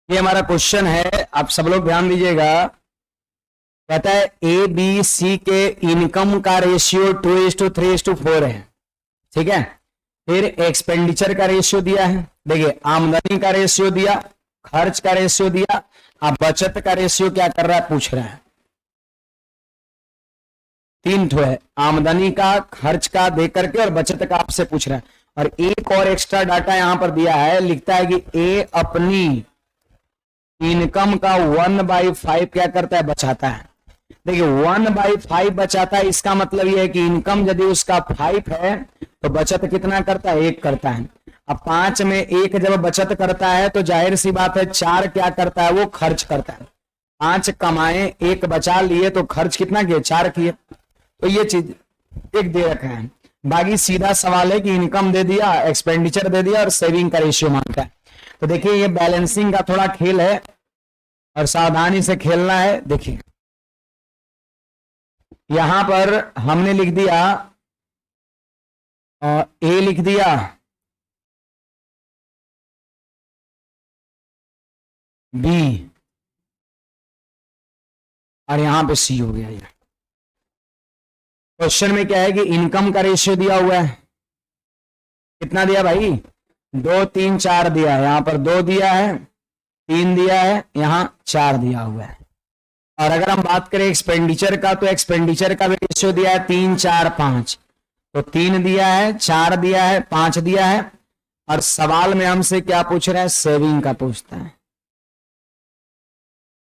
ये हमारा क्वेश्चन है, आप सब लोग ध्यान दीजिएगा। कहता है ए बी सी के इनकम का रेशियो 2:3:4 है, ठीक है। फिर एक्सपेंडिचर का रेशियो दिया है, देखिए आमदनी का रेशियो दिया, खर्च का रेशियो दिया, अब बचत का रेशियो क्या कर रहा है पूछ रहा है। 3 ठो है, आमदनी का, खर्च का दे करके और बचत का आपसे पूछ रहा है। और एक और एक्स्ट्रा डाटा यहां पर दिया है, लिखता है कि ए अपनी इनकम का 1/5 क्या करता है, बचाता है। देखिए 1/5 बचाता है, इसका मतलब यह है कि इनकम यदि उसका 5 है तो बचत कितना करता है, 1 करता है। अब 5 में 1 जब बचत करता है तो जाहिर सी बात है 4 क्या करता है, वो खर्च करता है। 5 कमाए, 1 बचा लिए तो खर्च कितना किए, 4 किए। तो ये चीज एक दे रखा है। बाकी सीधा सवाल है कि इनकम दे दिया, एक्सपेंडिचर दे दिया और सेविंग का रेशियो मांगता है। तो देखिए ये बैलेंसिंग का थोड़ा खेल है और सावधानी से खेलना है। देखिए यहां पर हमने लिख दिया ए लिख दिया, बी, और यहां पे सी हो गया। ये क्वेश्चन में क्या है कि इनकम का रेशियो दिया हुआ है, कितना दिया भाई, 2 3 4 दिया है। यहां पर 2 दिया है, 3 दिया है, यहां 4 दिया हुआ है। और अगर हम बात करें एक्सपेंडिचर का, तो एक्सपेंडिचर का भी रेशियो दिया है 3 4 5। तो 3 दिया है, 4 दिया है, 5 दिया है। और सवाल में हमसे क्या पूछ रहा है, सेविंग का पूछता है।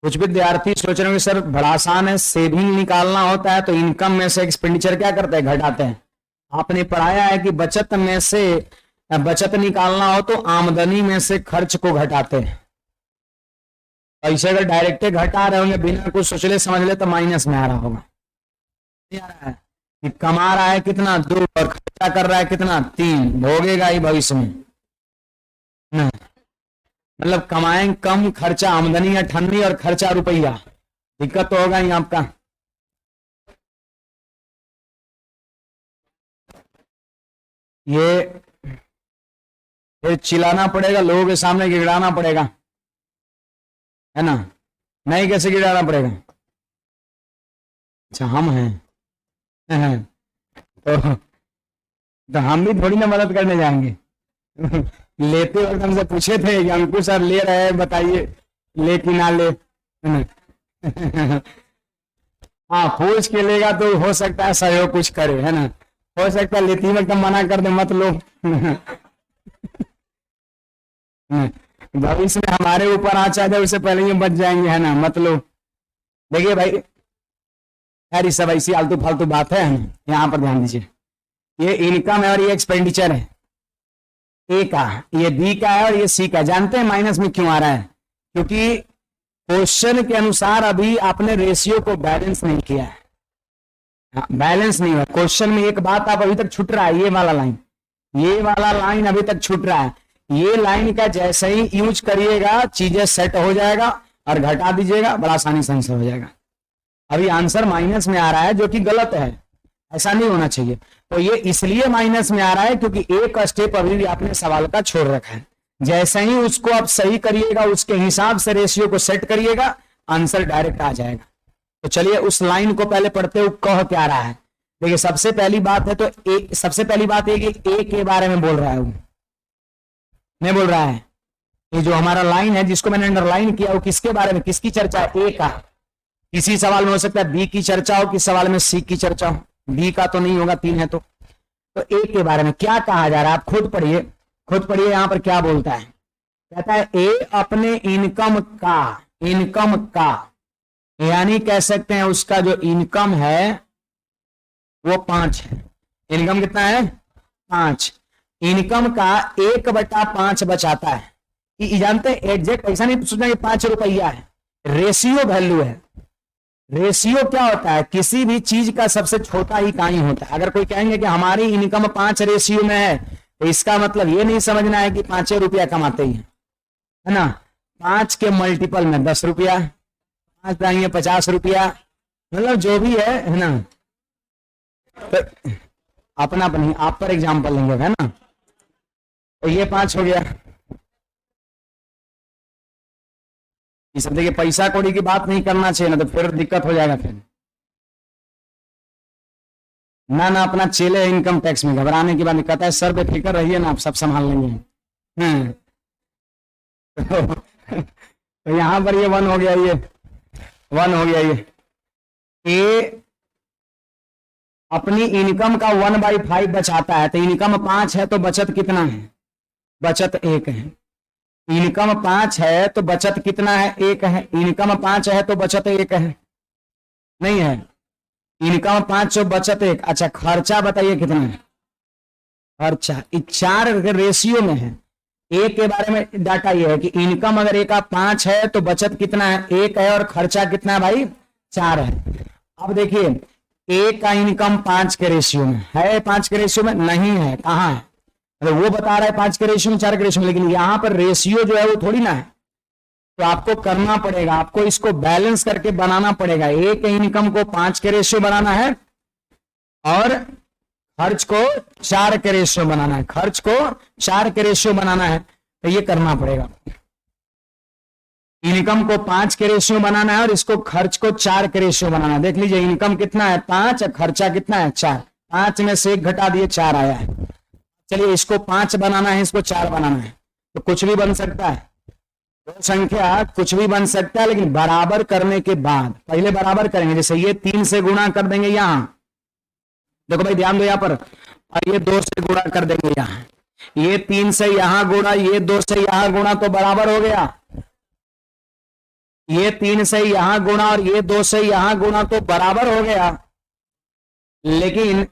कुछ विद्यार्थी सोच रहे होंगे सर बड़ा आसान है, सेविंग निकालना होता है तो इनकम में से एक्सपेंडिचर क्या करते हैं, घटाते हैं। आपने पढ़ाया है कि बचत में से बचत निकालना हो तो आमदनी में से खर्च को घटाते हैं। पैसे अगर डायरेक्ट घटा रहे होंगे बिना कुछ सोच ले समझ ले तो माइनस में आ रहा होगा, नहीं आ रहा है। कि कमा रहा है कितना 2 और खर्चा कर रहा है कितना 3, भोगेगा ही भविष्य में ना। मतलब कमाएं कम, खर्चा आमदनी अठन्नी और खर्चा रुपया, दिक्कत तो होगा ही आपका। ये फिर चिल्लाना पड़ेगा, लोगों के सामने गिड़ाना पड़ेगा, है ना। नहीं, कैसे गिड़ाना पड़ेगा? अच्छा हम हैं तो हम भी थोड़ी ना मदद करने जाएंगे लेते वक्त हमसे पूछे थे कि अंकुर सर ले रहे हैं, बताइए ले कि ना ले हाँ, पूछ के लेगा तो हो सकता है सहयोग कुछ करे, है ना। हो सकता है लेती वक्त मना कर दे, मत लो भविष्य में हमारे ऊपर आँच आ जाए उससे पहले ही बच जाएंगे, है ना, मत लो। देखिए भाई यार, ये सब ऐसी आलतू फालतू बात है ना, यहाँ पर ध्यान दीजिए। ये इनकम है और ये एक्सपेंडिचर है, ए का, ये बी का है और ये सी का। जानते हैं माइनस में क्यों आ रहा है? क्योंकि क्वेश्चन के अनुसार अभी आपने रेशियो को बैलेंस नहीं किया है। बैलेंस नहीं हुआ क्वेश्चन में। एक बात आप अभी तक छूट रहा है, ये वाला लाइन अभी तक छूट रहा है। ये लाइन का जैसे ही यूज करिएगा चीजें सेट हो जाएगा, और घटा दीजिएगा बड़ा आसानी से आंसर हो जाएगा। अभी आंसर माइनस में आ रहा है जो कि गलत है, ऐसा नहीं होना चाहिए। तो ये इसलिए माइनस में आ रहा है क्योंकि एक स्टेप अभी भी आपने सवाल का छोड़ रखा है। जैसे ही उसको आप सही करिएगा, उसके हिसाब से रेशियो को सेट करिएगा, आंसर डायरेक्ट आ जाएगा। तो चलिए उस लाइन को पहले पढ़ते हुए कह क्या रहा है। देखिए सबसे पहली बात है, तो सबसे पहली बात है कि ए के बारे में बोल रहा है, वो नहीं बोल रहा है। ये जो हमारा लाइन है जिसको मैंने अंडरलाइन किया, वो किसके बारे में, किसकी चर्चा है? ए का। किसी सवाल में हो सकता है बी की चर्चा हो, किस सवाल में सी की चर्चा हो। बी का तो नहीं होगा, 3 है तो ए के बारे में क्या कहा जा रहा है आप खुद पढ़िए यहां पर क्या बोलता है। कहता है ए अपने इनकम का यानी कह सकते हैं उसका जो इनकम है वो 5 है। इनकम कितना है? 5। इनकम का 1/5 बचाता है। ये जानते हैं एग्जैक्ट ऐसा नहीं सोचना कि 5 रुपया है, रेशियो वैल्यू है। रेशियो क्या होता है? किसी भी चीज का सबसे छोटा इकाई होता है। अगर कोई कहेंगे कि हमारी इनकम 5 रेशियो में है, तो इसका मतलब ये नहीं समझना है कि 5 रुपया कमाते ही है ना। 5 के मल्टीपल में 10 रुपया, 5 चाहिए 50 रुपया, मतलब जो भी है ना। तो अपना नहीं, आप पर एग्जाम्पल लेंगे, है ना। तो ये 5 हो गया। ये सब देखिए पैसा कौड़ी की बात नहीं करना चाहिए ना, तो फिर दिक्कत हो जाएगा। फिर ना अपना चेले इनकम टैक्स में घबराने की बात नहीं। कहता है सर बेफिक्र रहिए ना, आप सब संभाल लेंगे। तो यहां पर ये 1 हो गया, ये 1 हो गया। ये अपनी इनकम का 1/5 बचाता है। तो इनकम 5 है तो बचत कितना है? बचत 1 है। इनकम 5 है तो बचत कितना है? 1 है। इनकम 5 है तो बचत 1 है, नहीं है। इनकम 5 तो बचत 1। अच्छा खर्चा बताइए कितना है? खर्चा 4 रेशियो में है। ए के बारे में डाटा ये है कि इनकम अगर ए का 5 है तो बचत कितना है? 1 है, और खर्चा कितना है भाई? 4 है। अब देखिए ए का इनकम 5 के रेशियो में है। 5 के रेशियो में नहीं है, कहाँ है? अगर वो बता रहा है 5 के रेशियो में, 4 के रेशियो में, लेकिन यहाँ पर रेशियो जो है वो थोड़ी ना है। तो आपको करना पड़ेगा, आपको इसको बैलेंस करके बनाना पड़ेगा। ए के इनकम को 5 के रेशियो बनाना है और खर्च को 4 के रेशियो बनाना है। खर्च को 4 के रेशियो बनाना है, तो ये करना पड़ेगा। इनकम को 5 के रेशियो बनाना है और इसको खर्च को 4 के रेशियो बनाना है। देख लीजिए इनकम कितना है? 5, खर्चा कितना है? 4। 5 में से 1 घटा दिए, 4 आया है। चलिए इसको 5 बनाना है, इसको 4 बनाना है, तो कुछ भी बन सकता है। दो संख्या कुछ भी बन सकता है, लेकिन बराबर करने के बाद पहले बराबर करेंगे। जैसे ये 3 से गुणा कर देंगे यहां, देखो भाई ध्यान दो यहां पर, और ये 2 से गुणा कर देंगे यहां। ये 3 से यहां गुणा, ये 2 से यहां गुणा, तो बराबर हो गया। ये 3 से यहां गुणा और ये 2 से यहां गुणा, तो बराबर हो गया। लेकिन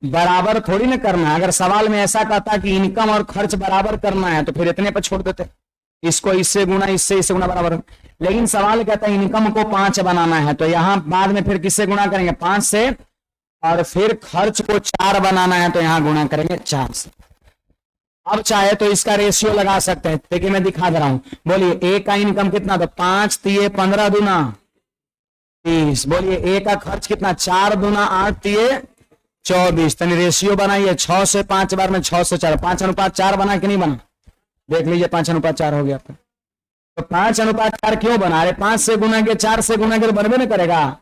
बराबर थोड़ी ना करना है। अगर सवाल में ऐसा कहता कि इनकम और खर्च बराबर करना है, तो फिर इतने पर छोड़ देते, इसको इससे गुणा, इससे गुणा, बराबर। लेकिन सवाल कहता है इनकम को 5 बनाना है, तो यहां बाद में फिर किससे गुणा करेंगे? 5 से। और फिर खर्च को 4 बनाना है तो यहां गुणा करेंगे 4 से। अब चाहे तो इसका रेशियो लगा सकते हैं, देखिए मैं दिखा दे रहा हूं। बोलिए ए का इनकम कितना, तो 5 तिये 15 दूना 30। बोलिए ए का खर्च कितना, 4 दूना 8 तिये 24। तनी रेशियो बनाइए, 6 से 5 बार में 6 से 4, 5:4 बना कि नहीं बना, देख लीजिए 5:4 हो गया आपका। तो 5:4 क्यों बना रहे, 5 से गुना के 4 से गुना के तो बनबे ना करेगा,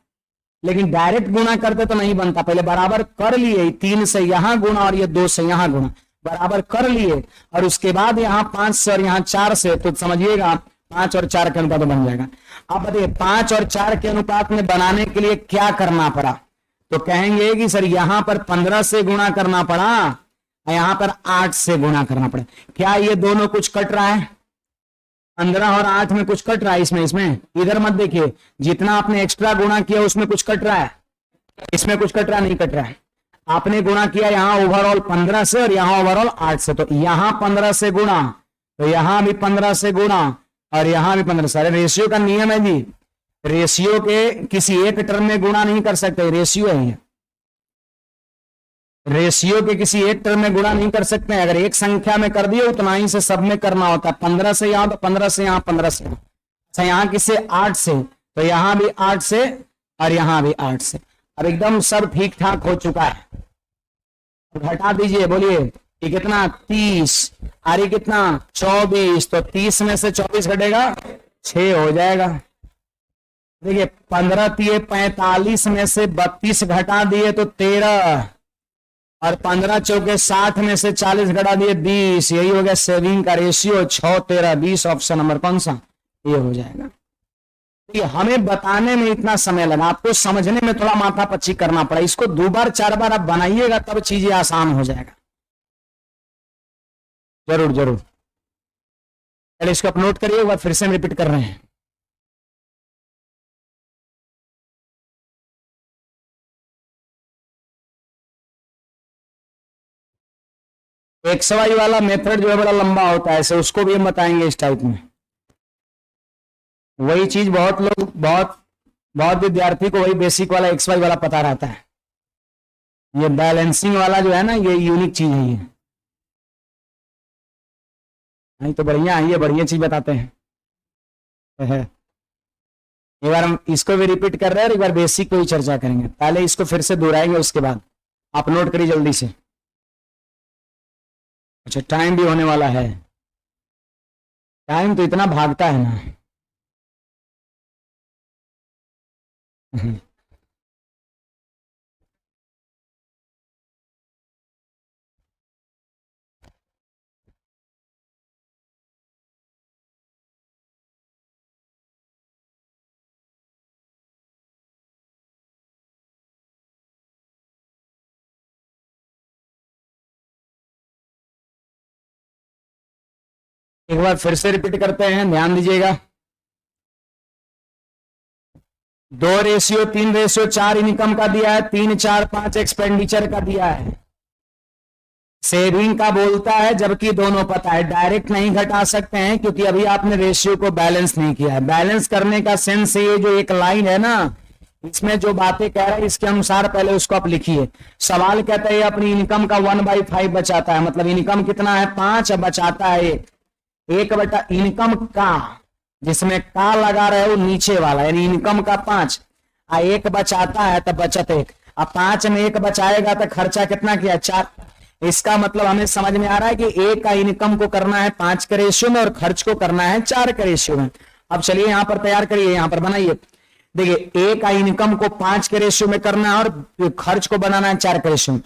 लेकिन डायरेक्ट गुणा करते तो नहीं बनता। पहले बराबर कर लिए, 3 से यहां गुणा और ये 2 से यहां गुणा, बराबर कर लिए और उसके बाद यहाँ 5 से और यहाँ 4 से, तो समझिएगा 5 और 4 के अनुपात बन जाएगा। अब बताइए 5 और 4 के अनुपात में बनाने के लिए क्या करना पड़ा, तो कहेंगे कि सर यहां पर 15 से गुणा करना पड़ा, यहां पर 8 से गुणा करना पड़ा। क्या ये दोनों कुछ कट रहा है, 15 और 8 में कुछ कट रहा है, इसमें इधर मत देखिए, जितना आपने एक्स्ट्रा गुणा किया उसमें कुछ कट रहा है, इसमें कुछ कट रहा नहीं कट रहा है। आपने गुणा किया यहाँ ओवरऑल 15 से और यहाँ ओवरऑल 8 से, तो यहाँ 15 से गुणा, तो यहाँ भी 15 से गुणा और यहाँ भी 15 से। रेशियो का नियम है जी, रेशियो के किसी एक टर्म में गुणा नहीं कर सकते, रेशियो है, रेशियो के किसी एक टर्म में गुणा नहीं कर सकते हैं। अगर एक संख्या में कर दिए उतना ही से सब में करना होता है। 15 से यहाँ तो 15 से यहाँ 15 से, अच्छा यहाँ किससे 8 से, तो यहाँ भी 8 से और यहाँ भी 8 से। अब एकदम सब ठीक ठाक हो चुका है, घटा दीजिए। बोलिए ये कितना 30 और ये कितना 24, तो 30 में से 24 घटेगा 6 हो जाएगा। देखिए 15 तिये 45 में से 32 घटा दिए तो 13 और 15 चौके 60 में से 40 घटा दिए 20, यही हो गया सेविंग का रेशियो 6, 13, 20। ऑप्शन नंबर कौन सा, ये हो जाएगा। तो हमें बताने में इतना समय लगा, आपको समझने में थोड़ा माथा पच्ची करना पड़ा। इसको 2 बार 4 बार आप बनाइएगा तब चीजें आसान हो जाएगा। जरूर जरूर, पहले इसको आप नोट करिए, एक बार फिर से हम रिपीट कर रहे हैं। XY वाला मेथड जो है बड़ा लंबा होता है, ऐसे उसको भी हम बताएंगे इस टाइप में। वही चीज बहुत लोग बहुत विद्यार्थी को वही बेसिक वाला XY वाला पता रहता है। ये बैलेंसिंग वाला जो है ना, ये यूनिक चीज है। ये नहीं तो बढ़िया है, ये बढ़िया चीज बताते हैं। एक बार हम इसको भी रिपीट कर रहे हैं और एक बार बेसिक को ही चर्चा करेंगे। पहले इसको फिर से दोहराएंगे, उसके बाद आप नोट करिए जल्दी से। अच्छा टाइम भी होने वाला है, टाइम तो इतना भागता है ना। एक बार फिर से रिपीट करते हैं, ध्यान दीजिएगा। 2:3:4 इनकम का दिया है, 3, 4, 5 एक्सपेंडिचर का दिया है। सेविंग का बोलता है, जबकि दोनों पता है। डायरेक्ट नहीं घटा सकते हैं क्योंकि अभी आपने रेशियो को बैलेंस नहीं किया है। बैलेंस करने का सेंस ये जो एक लाइन है ना, इसमें जो बातें कह रहा है इसके अनुसार पहले उसको आप लिखिए। सवाल कहता है अपनी इनकम का 1/5 बचाता है, मतलब इनकम कितना है 5, बचाता है 1 बटा इनकम का, जिसमें का लगा रहे हो नीचे वाला, यानी इनकम का 5 और 1 बचाता है तो बचत 1। अब 5 में 1 बचाएगा तो खर्चा कितना किया 4। इसका मतलब हमें समझ में आ रहा है कि 1 का इनकम को करना है 5 के रेशियो में और खर्च को करना है 4 के रेशियो में। अब चलिए यहां पर तैयार करिए, यहां पर बनाइए। देखिए 1 का इनकम को 5 के रेशियो में करना है और खर्च को बनाना है 4 के रेशियो में।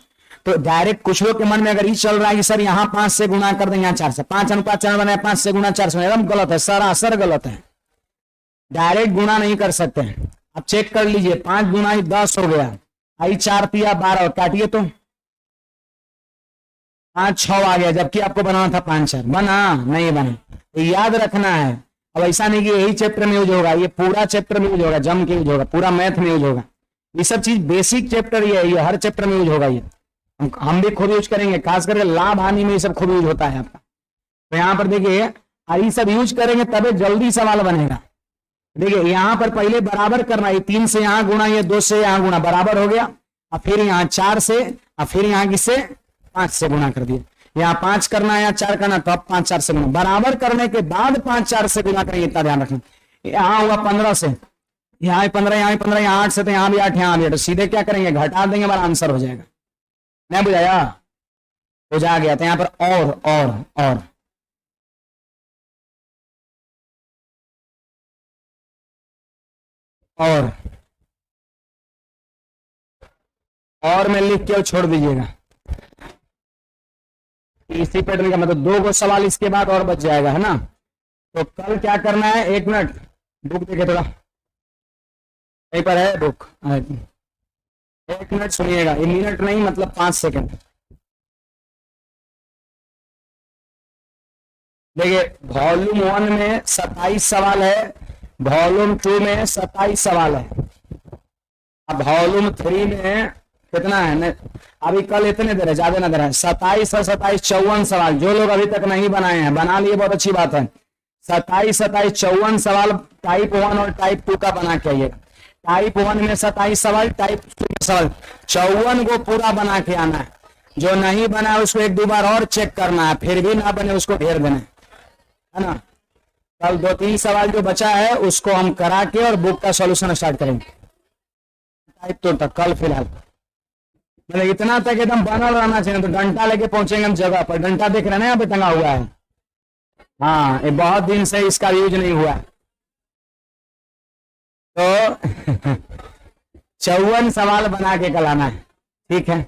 तो डायरेक्ट कुछ लोग के मन में अगर ये चल रहा है कि सर यहाँ 5 से गुणा कर दें, यहाँ 4 से, 5:4 बनाए 5 से गुणा 4 से, एकदम गलत है, सरासर गलत है। डायरेक्ट गुणा नहीं कर सकते हैं। अब चेक कर लीजिए, 5 गुना 10 हो गया, आई 4 तिया 12, काटिए तो 5 6 आ गया, जबकि आपको बनाना था 5 4, बना नहीं बना। तो याद रखना है। अब ऐसा नहीं कि यही चैप्टर में यूज होगा, ये पूरा चैप्टर में यूज होगा, जम के यूज होगा, पूरा मैथ में यूज होगा। ये सब चीज बेसिक चैप्टर ये हर चैप्टर में यूज होगा। ये हम भी खुद यूज करेंगे, खास करके लाभ हानि में ये सब खुद यूज होता है आपका। तो यहाँ पर देखिए ये सब यूज करेंगे तबे जल्दी सवाल बनेगा। देखिए यहाँ पर पहले बराबर करना है, 3 से यहाँ गुणा, ये 2 से यहाँ गुणा, बराबर हो गया। अब फिर यहाँ 4 से, अब फिर यहाँ किससे 5 से गुणा कर दिया। यहाँ 5 करना है, यहाँ 4 करना, तो अब 5 4 से गुणा, बराबर करने के बाद 5 4 से गुणा करेंगे, इतना ध्यान रखना। यहाँ हुआ 15 से, यहाँ 15, यहाँ 15, यहाँ 8 से, तो यहाँ भी 8, यहाँ भी 8, तो सीधे क्या करेंगे घटा देंगे, हमारा आंसर हो जाएगा। नहीं बुझाया, हो जा गया। तो यहाँ पर और में लिख के छोड़ दीजिएगा। इसी पैटर्न का मतलब 2 गो सवाल इसके बाद और बच जाएगा, है ना। तो कल क्या करना है, 1 मिनट बुक देखे थोड़ा, कहीं पर है बुक, 1 मिनट सुनिएगा, ये मिनट नहीं मतलब 5 सेकंड। देखिए वॉल्यूम 1 में 27 सवाल है, वॉल्यूम 2 में 27 सवाल है, अब वॉल्यूम 3 में कितना है, अभी कल इतने दे रहे, ज्यादा ना दे रहे, 27 और 27 54 सवाल। जो लोग अभी तक नहीं बनाए हैं बना लिए, बहुत अच्छी बात है। 27 27 54 सवाल टाइप 1 और टाइप 2 का बना के आइए। टाइप 1 में 27 सवाल, टाइप 2 में सवाल 54 को पूरा बना के आना है। जो नहीं बना है उसको 1-2 बार और चेक करना है, फिर भी ना बने उसको घेर देना है ना। कल 2-3 सवाल जो बचा है उसको हम करा के और बुक का सॉल्यूशन स्टार्ट करेंगे टाइप 2 तक। कल फिलहाल मतलब इतना तक एकदम बनल रहना चाहिए, तो डंडा लेके पहुंचेंगे हम जगह पर। डंडा देख रहे हैं ना यहाँ पे टंगा हुआ है, हाँ ये बहुत दिन से इसका यूज नहीं हुआ है। तो 54 सवाल बना के कल आना है, ठीक है।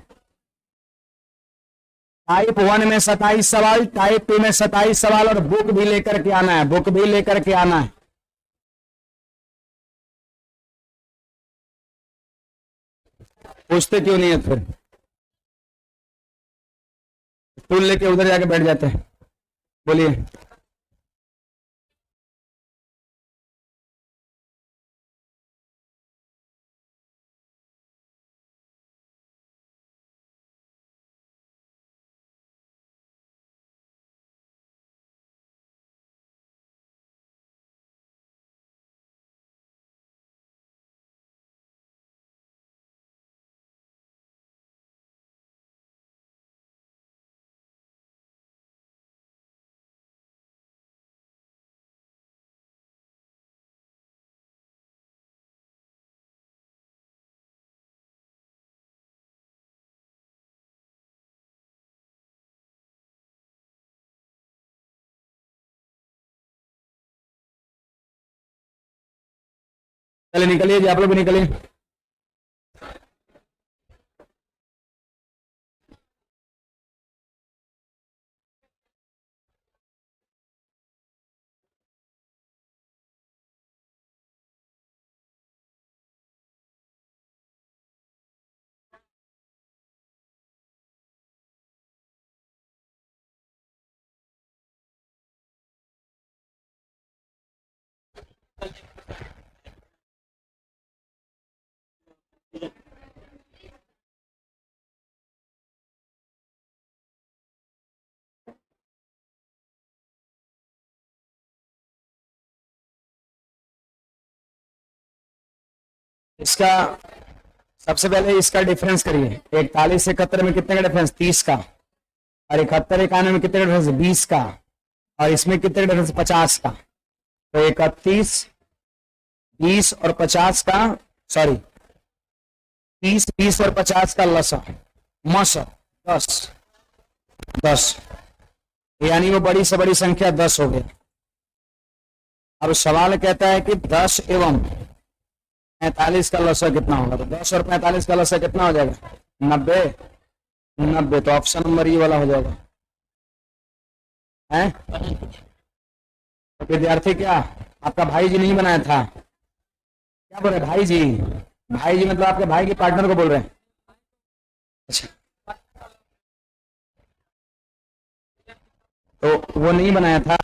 टाइप 1 में 27 सवाल, टाइप 2 में 27 सवाल, और बुक भी लेकर के आना है, बुक भी लेकर के आना है। पूछते क्यों नहीं है फिर, टूल लेके उधर जाके बैठ जाते हैं। बोलिए चले निकलिए जी, आप लोग भी निकलिए। इसका सबसे पहले इसका डिफरेंस करिए। 41 से 71 में कितने का डिफरेंस, 30 का। और 71 91 में कितने का डिफरेंस, 20 का। और इसमें कितने का डिफरेंस, 50 का। तो 31 20 और 50 का, सॉरी 30 20 और 50 का लसा मसा 10 यानी वो बड़ी से बड़ी संख्या 10 हो गया। अब सवाल कहता है कि 10 एवं 45 का लसा कितना होगा। तो 10 और 45 का लसा कितना हो जाएगा, 90। तो ऑप्शन नंबर ये वाला हो जाएगा, है। तो विद्यार्थी क्या आपका भाई जी नहीं बनाया था, क्या बोल रहे भाई जी, भाई जी मतलब आपके भाई के पार्टनर को बोल रहे हैं। अच्छा तो वो नहीं बनाया था,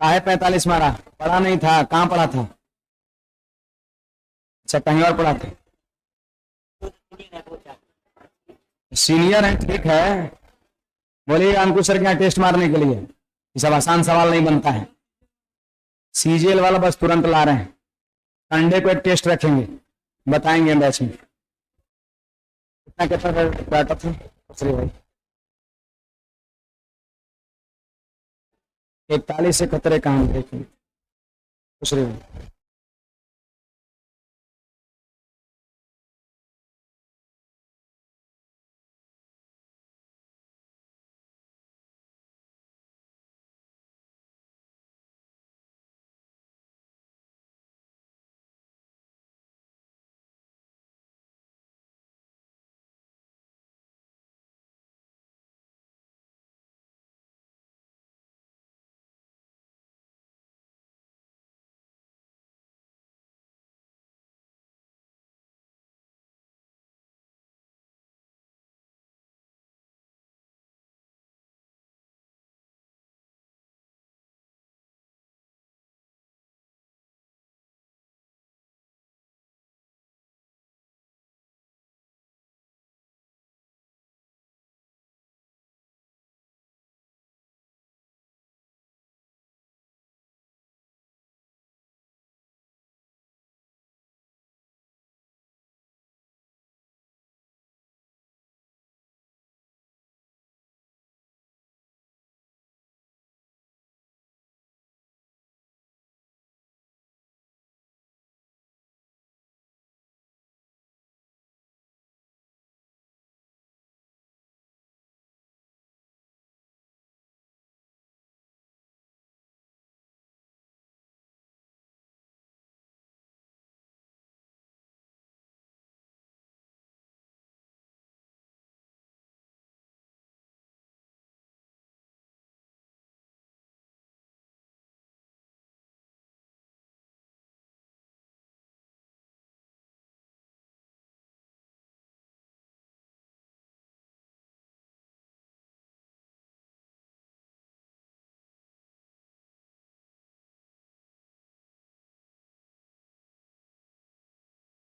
काहे 45 मारा, पढ़ा नहीं था, कहाँ पढ़ा था, अच्छा कहीं और पढ़ा था। सीनियर है, ठीक है। बोलिए अंकुश सर के यहाँ टेस्ट मारने के लिए, ये सब आसान सवाल नहीं बनता है। सीजीएल वाला बस तुरंत ला रहे हैं, संडे को एक टेस्ट रखेंगे, बताएंगे बैच में। कितना कितना डाटा था दूसरे भाई? 41 से खतरे काम थे दूसरे भाई।